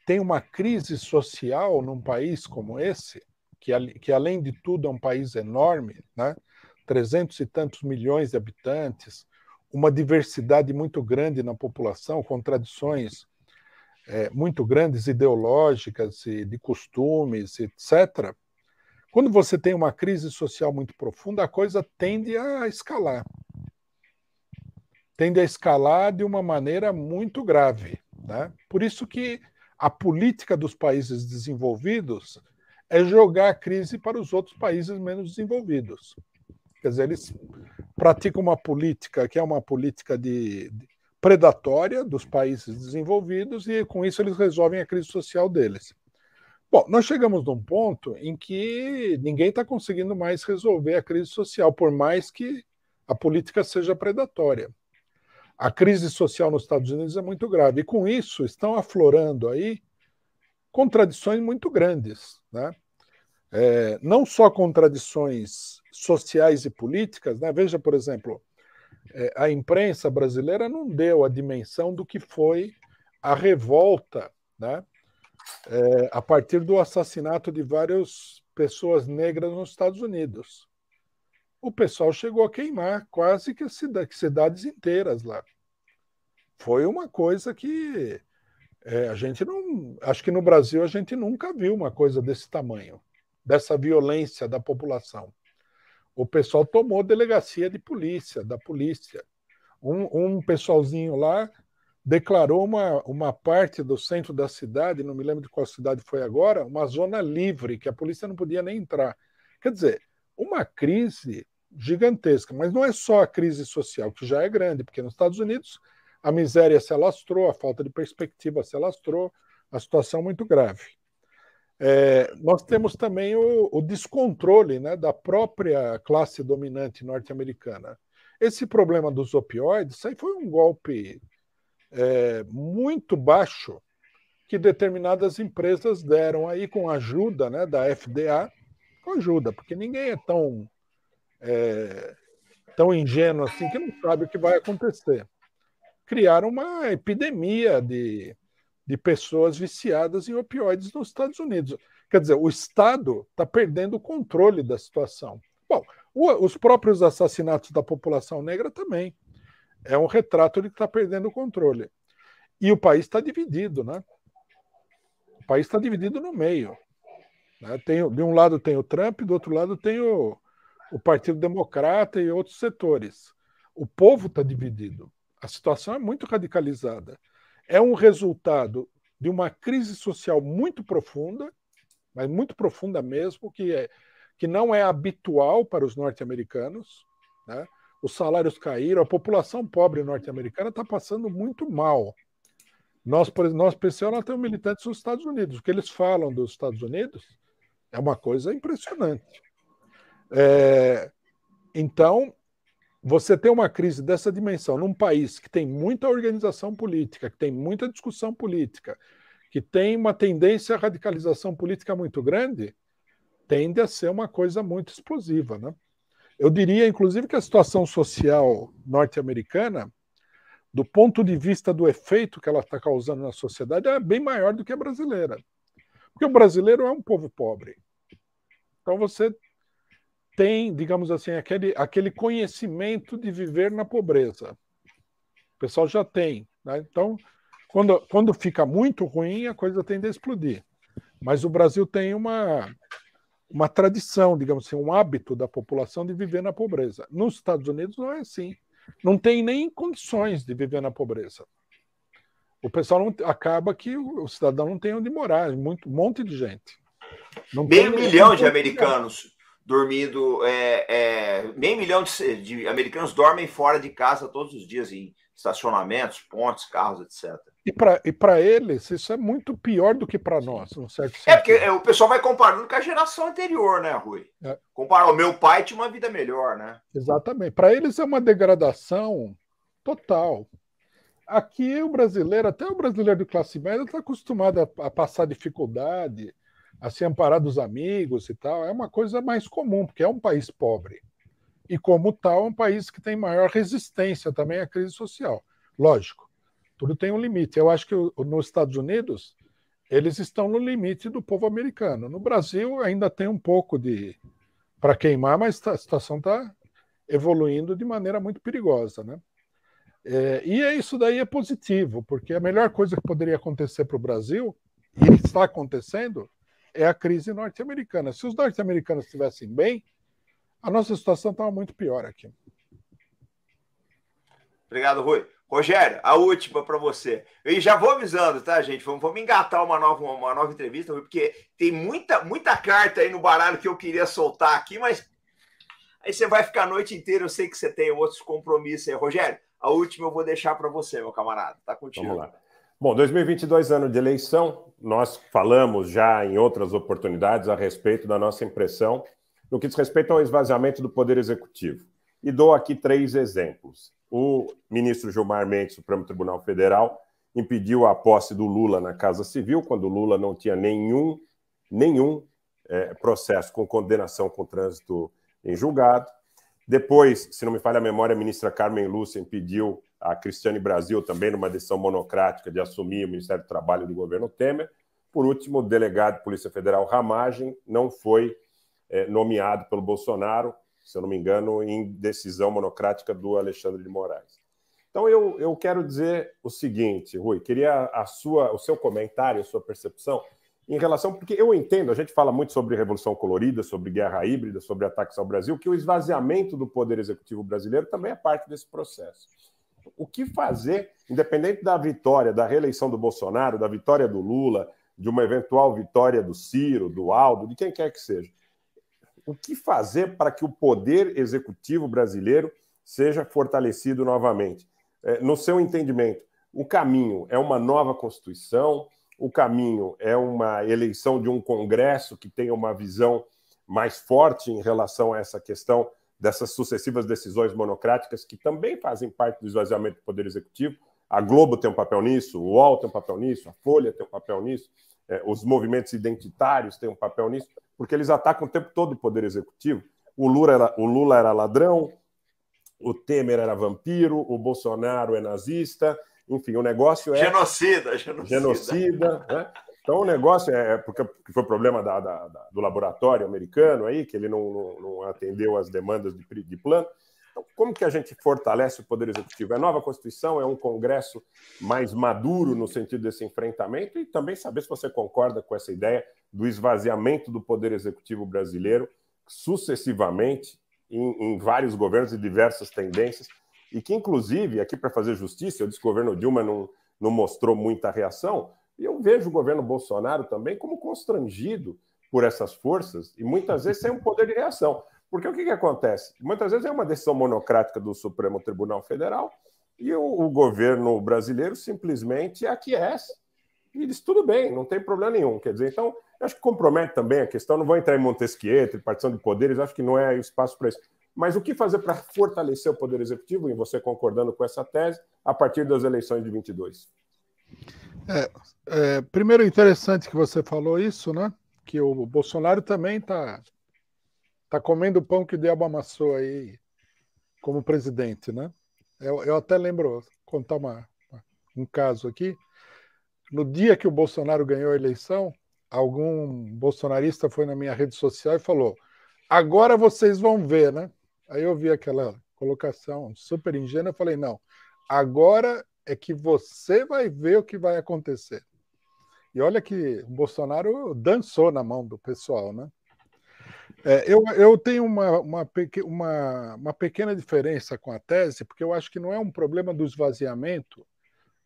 [SPEAKER 3] tem uma crise social num país como esse, que além de tudo é um país enorme, né? 300 e tantos milhões de habitantes, uma diversidade muito grande na população, contradições muito grandes ideológicas e de costumes, etc. Quando você tem uma crise social muito profunda, a coisa tende a escalar. Tende a escalar de uma maneira muito grave, né? Por isso que a política dos países desenvolvidos é jogar a crise para os outros países menos desenvolvidos. Quer dizer, eles praticam uma política que é uma política predatória dos países desenvolvidos e, com isso, eles resolvem a crise social deles. Bom, nós chegamos num ponto em que ninguém está conseguindo mais resolver a crise social, por mais que a política seja predatória. A crise social nos Estados Unidos é muito grave, e com isso estão aflorando aí contradições muito grandes, né? Não só contradições sociais e políticas, né? Veja, por exemplo, a imprensa brasileira não deu a dimensão do que foi a revolta, né? A partir do assassinato de várias pessoas negras nos Estados Unidos. O pessoal chegou a queimar quase que cidades inteiras lá. Foi uma coisa que a gente não... Acho que no Brasil a gente nunca viu uma coisa desse tamanho, dessa violência da população. O pessoal tomou delegacia de polícia, da polícia. Um pessoalzinho lá declarou uma parte do centro da cidade, não me lembro de qual cidade foi agora, uma zona livre, que a polícia não podia nem entrar. Quer dizer, uma crise gigantesca. Mas não é só a crise social, que já é grande, porque nos Estados Unidos a miséria se alastrou, a falta de perspectiva se alastrou, a situação é muito grave. Nós temos também o descontrole, né, da própria classe dominante norte-americana. Esse problema dos opioides, isso aí foi um golpe muito baixo que determinadas empresas deram aí com a ajuda, né, da FDA, com ajuda, porque ninguém é tão ingênuo assim que não sabe o que vai acontecer. Criaram uma epidemia de pessoas viciadas em opioides nos Estados Unidos. Quer dizer, o Estado está perdendo o controle da situação. Bom, os próprios assassinatos da população negra também. É um retrato de que está perdendo o controle. E o país está dividido, né? O país está dividido no meio. Né? De um lado tem o Trump, do outro lado tem o Partido Democrata e outros setores. O povo está dividido. A situação é muito radicalizada. É um resultado de uma crise social muito profunda, mas muito profunda mesmo, que não é habitual para os norte-americanos. Né? Os salários caíram, a população pobre norte-americana está passando muito mal. Nós PCO, nós temos militantes nos Estados Unidos. O que eles falam dos Estados Unidos é uma coisa impressionante. Então, você ter uma crise dessa dimensão num país que tem muita organização política, que tem muita discussão política, que tem uma tendência à radicalização política muito grande, tende a ser uma coisa muito explosiva, né? Eu diria, inclusive, que a situação social norte-americana, do ponto de vista do efeito que ela está causando na sociedade, é bem maior do que a brasileira. Porque o brasileiro é um povo pobre. Então você tem, digamos assim, aquele conhecimento de viver na pobreza. O pessoal já tem. Né? Então, quando fica muito ruim, a coisa tende a explodir. Mas o Brasil tem uma tradição, digamos assim, um hábito da população de viver na pobreza. Nos Estados Unidos não é assim. Não tem nem condições de viver na pobreza. O pessoal acaba que o cidadão não tem onde morar, um monte de gente.
[SPEAKER 2] Meio milhão de americanos dormindo, meio milhão de americanos dormem fora de casa todos os dias, em estacionamentos, pontes, carros, etc.
[SPEAKER 3] E para eles, isso é muito pior do que para nós, num certo sentido.
[SPEAKER 2] Porque o pessoal vai comparando com a geração anterior, né, Rui? Comparar, o meu pai tinha uma vida melhor, né?
[SPEAKER 3] Exatamente. Para eles é uma degradação total. Aqui o brasileiro, até o brasileiro de classe média, está acostumado a passar dificuldade, a se amparar dos amigos e tal. É uma coisa mais comum, porque é um país pobre. E, como tal, é um país que tem maior resistência também à crise social. Lógico, tudo tem um limite. Eu acho que nos Estados Unidos, eles estão no limite do povo americano. No Brasil, ainda tem um pouco para queimar, mas a situação está evoluindo de maneira muito perigosa, né? E isso daí é positivo, porque a melhor coisa que poderia acontecer para o Brasil, e está acontecendo, é a crise norte-americana. Se os norte-americanos estivessem bem, a nossa situação estava muito pior aqui.
[SPEAKER 2] Obrigado, Rui. Rogério, a última para você. E já vou avisando, tá, gente? Vamos engatar uma nova entrevista, porque tem muita carta aí no baralho que eu queria soltar aqui, mas aí você vai ficar a noite inteira. Eu sei que você tem outros compromissos aí. Rogério, a última eu vou deixar para você, meu camarada. Tá contigo.
[SPEAKER 5] Vamos lá. Bom, 2022, ano de eleição, nós falamos já em outras oportunidades a respeito da nossa impressão no que diz respeito ao esvaziamento do Poder Executivo. E dou aqui 3 exemplos. O ministro Gilmar Mendes, do Supremo Tribunal Federal, impediu a posse do Lula na Casa Civil, quando o Lula não tinha nenhum processo com condenação com trânsito em julgado. Depois, se não me falha a memória, a ministra Carmen Lúcia impediu a Cristiane Brasil, também numa decisão monocrática, de assumir o Ministério do Trabalho do governo Temer. Por último, o delegado de Polícia Federal Ramagem não foi nomeado pelo Bolsonaro, se eu não me engano, em decisão monocrática do Alexandre de Moraes. Então, eu quero dizer o seguinte, Rui, queria o seu comentário, a sua percepção, em relação, porque eu entendo, a gente fala muito sobre Revolução Colorida, sobre guerra híbrida, sobre ataques ao Brasil, que o esvaziamento do Poder Executivo brasileiro também é parte desse processo. O que fazer, independente da vitória, da reeleição do Bolsonaro, da vitória do Lula, de uma eventual vitória do Ciro, do Aldo, de quem quer que seja? o que fazer para que o poder executivo brasileiro seja fortalecido novamente. No seu entendimento, o caminho é uma nova Constituição, o caminho é uma eleição de um Congresso que tenha uma visão mais forte em relação a essa questão dessas sucessivas decisões monocráticas que também fazem parte do esvaziamento do poder executivo. A Globo tem um papel nisso, o UOL tem um papel nisso, a Folha tem um papel nisso, os movimentos identitários têm um papel nisso, porque eles atacam o tempo todo o poder executivo. O Lula era ladrão, o Temer era vampiro, o Bolsonaro é nazista, enfim, o negócio é... Genocida. Né? Então o negócio porque foi problema do laboratório americano aí, que ele não atendeu às demandas de plano. Então, como que a gente fortalece o poder executivo? É nova Constituição, é um Congresso mais maduro no sentido desse enfrentamento, e também saber se você concorda com essa ideia do esvaziamento do poder executivo brasileiro sucessivamente em vários governos e diversas tendências, e que, inclusive, aqui para fazer justiça, eu disse que o governo Dilma não mostrou muita reação, e eu vejo o governo Bolsonaro também como constrangido por essas forças, e muitas vezes sem um poder de reação. Porque o que acontece? Muitas vezes é uma decisão monocrática do Supremo Tribunal Federal e o governo brasileiro simplesmente aquece e diz tudo bem, não tem problema nenhum. Quer dizer, então, eu acho que compromete também a questão, não vou entrar em Montesquieu, partição de poderes, acho que não é espaço para isso. Mas o que fazer para fortalecer o poder executivo, e você concordando com essa tese, a partir das eleições de 22?
[SPEAKER 3] Primeiro, interessante que você falou isso, né? Que o Bolsonaro também está comendo o pão que o diabo amassou aí como presidente, né? Eu até lembro, contar um caso aqui. No dia que o Bolsonaro ganhou a eleição, algum bolsonarista foi na minha rede social e falou: agora vocês vão ver, né? Aí eu vi aquela colocação super ingênua, eu falei: não, agora é que você vai ver o que vai acontecer. E olha que o Bolsonaro dançou na mão do pessoal, né? Eu tenho uma pequena diferença com a tese, porque eu acho que não é um problema do esvaziamento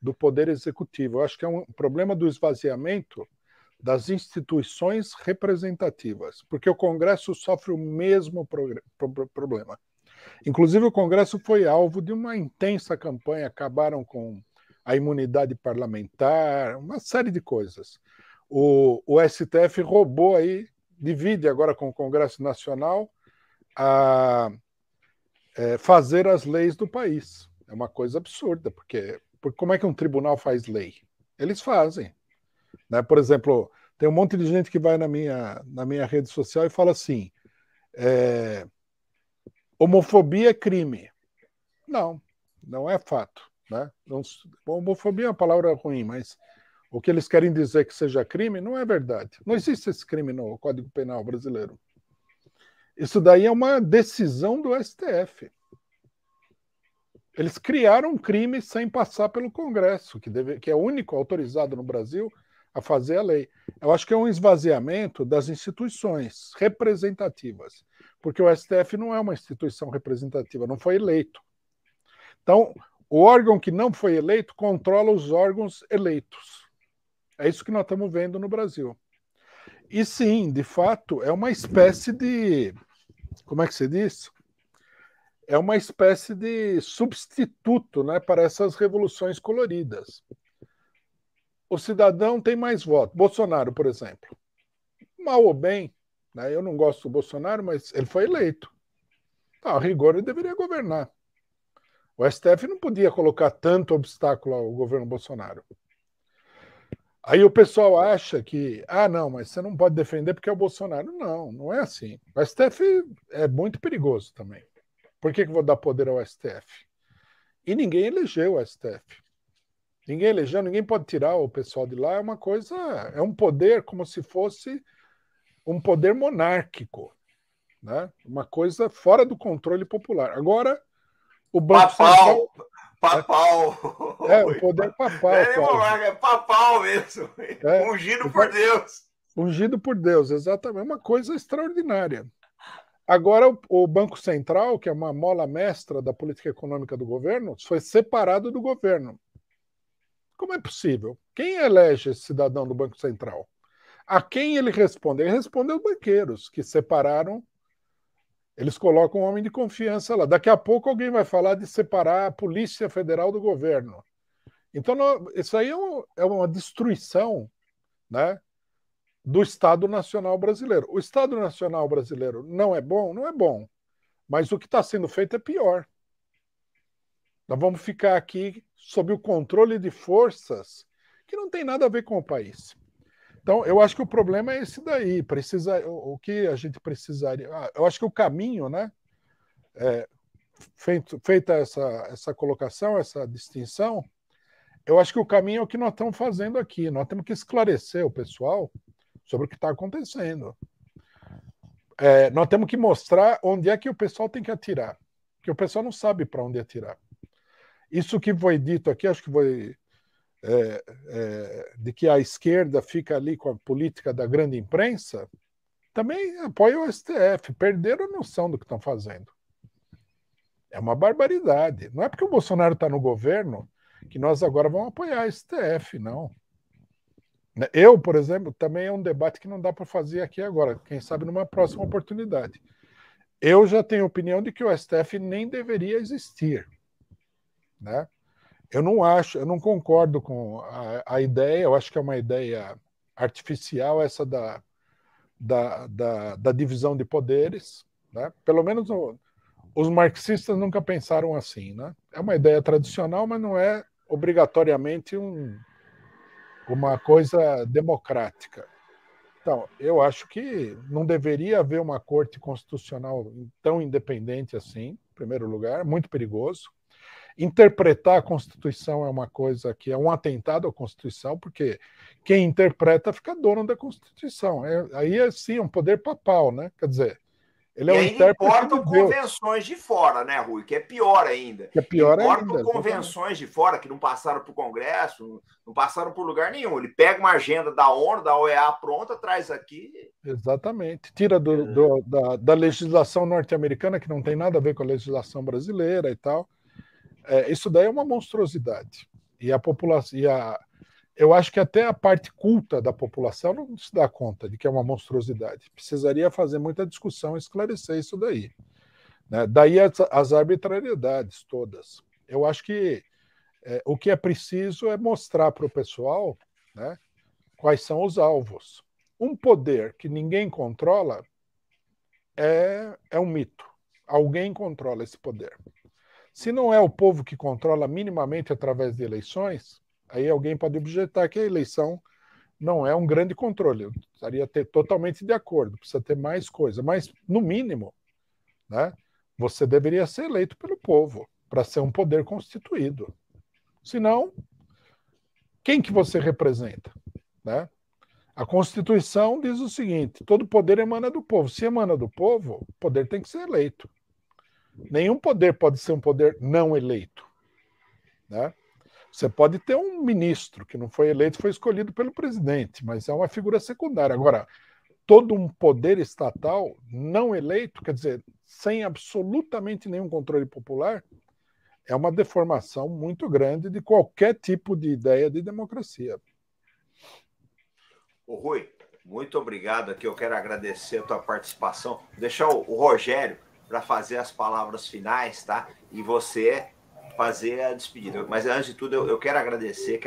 [SPEAKER 3] do poder executivo, eu acho que é um problema do esvaziamento das instituições representativas, porque o Congresso sofre o mesmo problema. Inclusive, o Congresso foi alvo de uma intensa campanha, acabaram com a imunidade parlamentar, uma série de coisas. O STF roubou aí, divide agora com o Congresso Nacional a fazer as leis do país. É uma coisa absurda, porque como é que um tribunal faz lei? Eles fazem. Né? Por exemplo, tem um monte de gente que vai na minha rede social e fala assim: homofobia é crime. Não é fato. Né? Homofobia é uma palavra ruim, mas o que eles querem dizer que seja crime não é verdade. Não existe esse crime no Código Penal brasileiro. Isso daí é uma decisão do STF. Eles criaram um crime sem passar pelo Congresso, que é o único autorizado no Brasil a fazer a lei. Eu acho que é um esvaziamento das instituições representativas, porque o STF não é uma instituição representativa, não foi eleito. Então, o órgão que não foi eleito controla os órgãos eleitos. É isso que nós estamos vendo no Brasil. E sim, de fato, é uma espécie de... Como é que se diz? É uma espécie de substituto, né, para essas revoluções coloridas. O cidadão tem mais votos. Bolsonaro, por exemplo. Mal ou bem, né, eu não gosto do Bolsonaro, mas ele foi eleito. A rigor, ele deveria governar. O STF não podia colocar tanto obstáculo ao governo Bolsonaro. Aí o pessoal acha que, não, mas você não pode defender porque é o Bolsonaro. Não é assim. O STF é muito perigoso também. Por que eu vou dar poder ao STF? E ninguém elegeu o STF. Ninguém elegeu, ninguém pode tirar o pessoal de lá. É uma coisa, é um poder como se fosse um poder monárquico, né? Uma coisa fora do controle popular. Agora, o Banco Central...
[SPEAKER 2] Papal.
[SPEAKER 3] O poder papal.
[SPEAKER 2] É papal mesmo. Ungido por Deus.
[SPEAKER 3] Ungido por Deus, exatamente. Uma coisa extraordinária. Agora, o Banco Central, que é uma mola mestra da política econômica do governo, foi separado do governo. Como é possível? Quem elege esse cidadão do Banco Central? A quem ele responde? Ele responde aos banqueiros, que separaram Eles colocam um homem de confiança lá. Daqui a pouco alguém vai falar de separar a Polícia Federal do governo. Então, isso aí é uma destruição, né, do Estado Nacional Brasileiro. O Estado Nacional Brasileiro não é bom? Não é bom. Mas o que está sendo feito é pior. Nós vamos ficar aqui sob o controle de forças que não tem nada a ver com o país. Então, eu acho que o problema é esse daí. O que a gente precisaria... Eu acho que o caminho, né? Feita essa colocação, essa distinção, eu acho que o caminho é o que nós estamos fazendo aqui. Nós temos que esclarecer o pessoal sobre o que está acontecendo. Nós temos que mostrar onde é que o pessoal tem que atirar. Porque o pessoal não sabe para onde atirar. Isso que foi dito aqui, acho que foi de que a esquerda fica ali com a política da grande imprensa, também apoia o STF. Perderam a noção do que estão fazendo. É uma barbaridade. Não é porque o Bolsonaro está no governo que nós agora vamos apoiar a STF, não. Eu, por exemplo, também é um debate que não dá para fazer aqui agora, quem sabe numa próxima oportunidade. Eu já tenho opinião de que o STF nem deveria existir, né? Eu não concordo com a ideia, eu acho que é uma ideia artificial essa da divisão de poderes, né? Pelo menos os marxistas nunca pensaram assim, né? É uma ideia tradicional, mas não é obrigatoriamente uma coisa democrática. Então, eu acho que não deveria haver uma corte constitucional tão independente assim, em primeiro lugar, muito perigoso. Interpretar a Constituição é uma coisa que é um atentado à Constituição, porque quem interpreta fica dono da Constituição. Aí é sim um poder papal, né? Quer dizer, ele é um intérprete de Deus.
[SPEAKER 2] Convenções de fora, né, Rui? Que é pior ainda.
[SPEAKER 3] Que é pior ainda.
[SPEAKER 2] Importam convenções de fora que não passaram para o Congresso, não passaram por lugar nenhum. Ele pega uma agenda da ONU, da OEA pronta, traz aqui.
[SPEAKER 3] Exatamente. Tira da legislação norte-americana, que não tem nada a ver com a legislação brasileira e tal. Isso daí é uma monstruosidade. E a população... Eu acho que até a parte culta da população não se dá conta de que é uma monstruosidade. Precisaria fazer muita discussão e esclarecer isso daí, né? Daí as arbitrariedades todas. Eu acho que o que é preciso é mostrar para o pessoal, né, quais são os alvos. Um poder que ninguém controla é um mito. Alguém controla esse poder. Se não é o povo que controla minimamente através de eleições, aí alguém pode objetar que a eleição não é um grande controle. Eu estaria totalmente de acordo, precisa ter mais coisa. Mas, no mínimo, né, você deveria ser eleito pelo povo para ser um poder constituído. Senão, quem que você representa? Né? A Constituição diz o seguinte, todo poder emana do povo. Se emana do povo, o poder tem que ser eleito. Nenhum poder pode ser um poder não eleito, né? Você pode ter um ministro que não foi eleito, foi escolhido pelo presidente, mas é uma figura secundária. Agora, todo um poder estatal não eleito, quer dizer, sem absolutamente nenhum controle popular, é uma deformação muito grande de qualquer tipo de ideia de democracia.
[SPEAKER 2] Ô, Rui, muito obrigado aqui. Eu quero agradecer a tua participação. Vou deixar o Rogério para fazer as palavras finais, tá? E você fazer a despedida. Mas antes de tudo, eu quero agradecer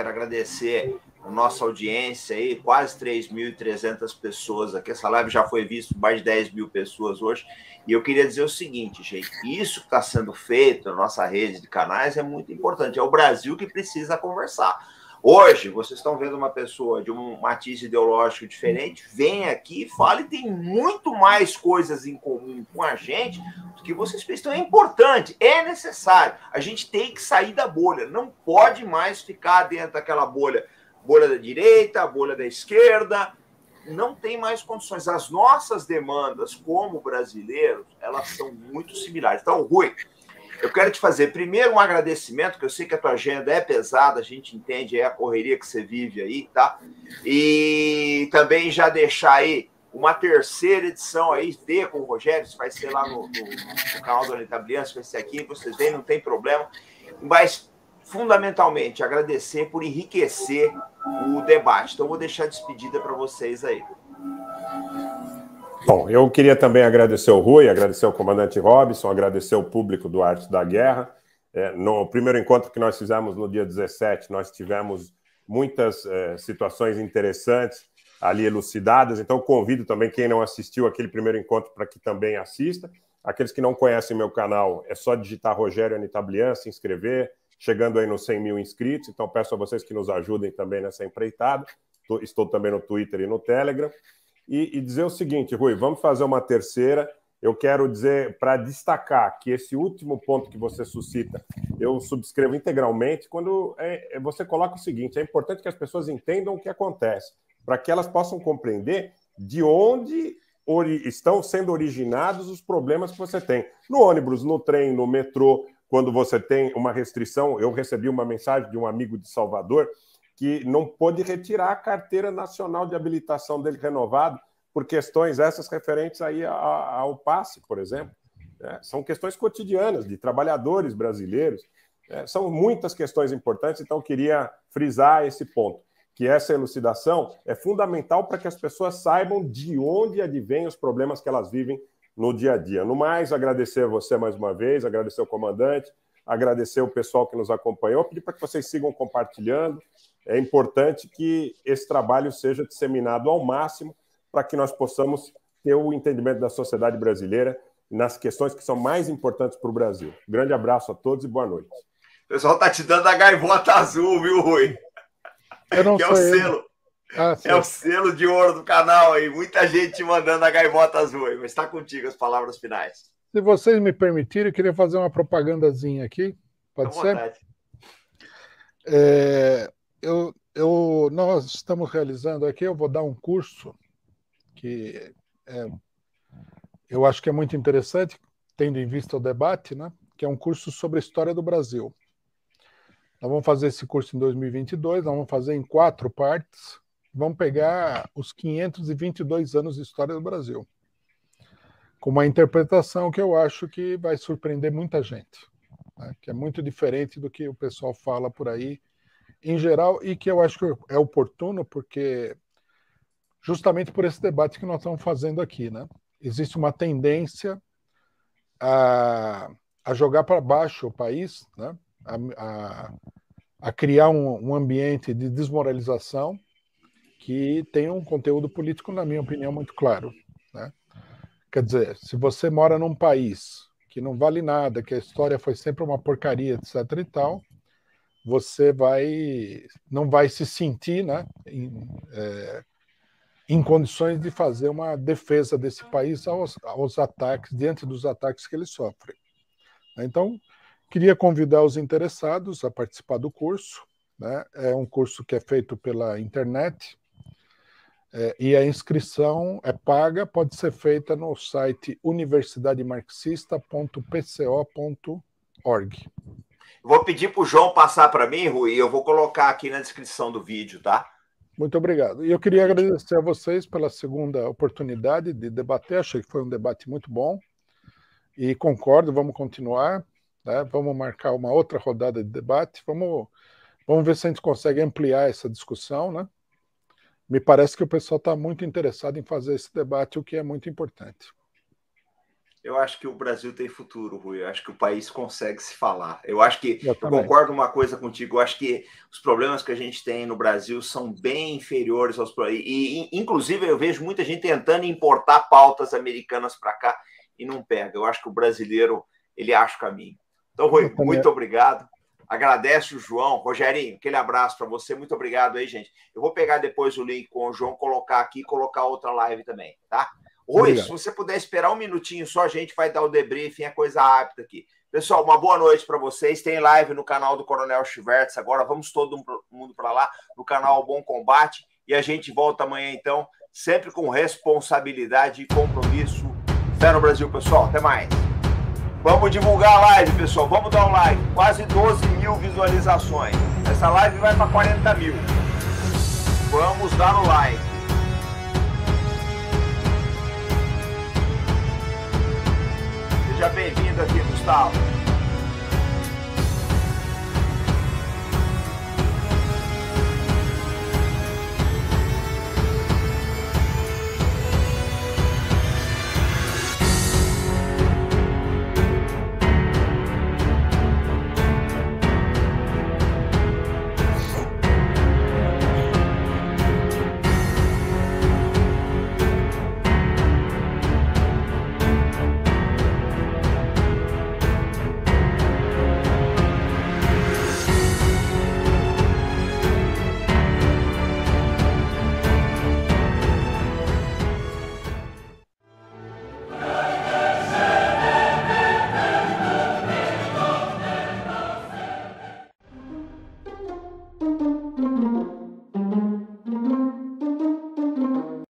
[SPEAKER 2] a nossa audiência aí, quase 3.300 pessoas aqui. Essa live já foi vista por mais de 10 mil pessoas hoje. E eu queria dizer o seguinte, gente, isso que está sendo feito na nossa rede de canais é muito importante. É o Brasil que precisa conversar. Hoje, vocês estão vendo uma pessoa de um matiz ideológico diferente, vem aqui e fala e tem muito mais coisas em comum com a gente do que vocês pensam. Então é importante, é necessário. A gente tem que sair da bolha. Não pode mais ficar dentro daquela bolha da direita, bolha da esquerda. Não tem mais condições. As nossas demandas como brasileiros, elas são muito similares. Então, Rui, eu quero te fazer primeiro um agradecimento, que eu sei que a tua agenda é pesada, a gente entende a correria que você vive aí, tá? E também já deixar aí uma terceira edição aí, com o Rogério, isso vai ser lá no canal do Anitta Briança, vai ser aqui, vocês veem, não tem problema. Mas, fundamentalmente, agradecer por enriquecer o debate. Então, vou deixar a despedida para vocês aí.
[SPEAKER 5] Bom, eu queria também agradecer o Rui, agradecer o comandante Robson, agradecer o público do Arte da Guerra. No primeiro encontro que nós fizemos no dia 17, nós tivemos muitas situações interessantes ali elucidadas, então convido também quem não assistiu aquele primeiro encontro para que também assista. Aqueles que não conhecem meu canal, é só digitar Rogério Anitablian, se inscrever, chegando aí nos 100 mil inscritos, então peço a vocês que nos ajudem também nessa empreitada. Estou também no Twitter e no Telegram. E dizer o seguinte, Rui, vamos fazer uma terceira. Eu quero dizer, para destacar que esse último ponto que você suscita, eu subscrevo integralmente, quando você coloca o seguinte, é importante que as pessoas entendam o que acontece, para que elas possam compreender de onde estão sendo originados os problemas que você tem. No ônibus, no trem, no metrô, quando você tem uma restrição, eu recebi uma mensagem de um amigo de Salvador que não pôde retirar a carteira nacional de habilitação dele renovado por questões essas referentes aí ao passe, por exemplo. São questões cotidianas de trabalhadores brasileiros. São muitas questões importantes, então eu queria frisar esse ponto, que essa elucidação é fundamental para que as pessoas saibam de onde advêm os problemas que elas vivem no dia a dia. No mais, agradecer a você mais uma vez, agradecer ao comandante, agradecer o pessoal que nos acompanhou, pedir para que vocês sigam compartilhando. É importante que esse trabalho seja disseminado ao máximo para que nós possamos ter o entendimento da sociedade brasileira nas questões que são mais importantes para o Brasil. Grande abraço a todos e boa noite.
[SPEAKER 2] O pessoal está te dando a gaivota azul, viu, Rui?
[SPEAKER 3] Eu não
[SPEAKER 2] que é o selo. É o selo de ouro do canal aí. Muita gente te mandando a gaivota azul aí. Mas está contigo as palavras finais.
[SPEAKER 3] Se vocês me permitirem, eu queria fazer uma propagandazinha aqui. Pode ser? Nós estamos realizando aqui, eu vou dar um curso que eu acho que é muito interessante, tendo em vista o debate, né? Que é um curso sobre a história do Brasil. Nós vamos fazer esse curso em 2022, nós vamos fazer em 4 partes, vamos pegar os 522 anos de história do Brasil, com uma interpretação que eu acho que vai surpreender muita gente, né? Que é muito diferente do que o pessoal fala por aí, em geral, e que eu acho que é oportuno, porque justamente por esse debate que nós estamos fazendo aqui, né? Existe uma tendência a jogar para baixo o país, né? A criar um ambiente de desmoralização que tem um conteúdo político, na minha opinião, muito claro, né? Quer dizer, se você mora num país que não vale nada, que a história foi sempre uma porcaria, etc. e tal, você não vai se sentir, né, em condições de fazer uma defesa desse país aos ataques, diante dos ataques que ele sofre. Então, queria convidar os interessados a participar do curso, né? É um curso que é feito pela internet, e a inscrição é paga, pode ser feita no site universidademarxista.pco.org.
[SPEAKER 2] Vou pedir para o João passar para mim, Rui, e eu vou colocar aqui na descrição do vídeo, tá?
[SPEAKER 3] Muito obrigado. E eu queria agradecer a vocês pela segunda oportunidade de debater. Achei que foi um debate muito bom. E concordo, vamos continuar, né? Vamos marcar uma outra rodada de debate. Vamos ver se a gente consegue ampliar essa discussão, né? Me parece que o pessoal está muito interessado em fazer esse debate, o que é muito importante.
[SPEAKER 2] Eu acho que o Brasil tem futuro, Rui. Eu acho que o país consegue se falar. Eu acho que eu concordo uma coisa contigo. Eu acho que os problemas que a gente tem no Brasil são bem inferiores aos problemas. E inclusive, eu vejo muita gente tentando importar pautas americanas para cá e não pega. Eu acho que o brasileiro, ele acha o caminho. Então, Rui, muito obrigado. Agradece o João. Rogerinho, aquele abraço para você. Muito obrigado aí, gente. Eu vou pegar depois o link com o João, colocar aqui e colocar outra live também, tá? Rui, se você puder esperar um minutinho só, a gente vai dar o debriefing, é coisa rápida aqui. Pessoal, uma boa noite para vocês. Tem live no canal do Coronel Chivertz. Agora vamos todo mundo para lá, no canal Bom Combate. E a gente volta amanhã, então, sempre com responsabilidade e compromisso. Fé no Brasil, pessoal. Até mais. Vamos divulgar a live, pessoal. Vamos dar um like. Quase 12 mil visualizações. Essa live vai para 40 mil. Vamos dar o like. Seja bem-vindo aqui, Gustavo. Música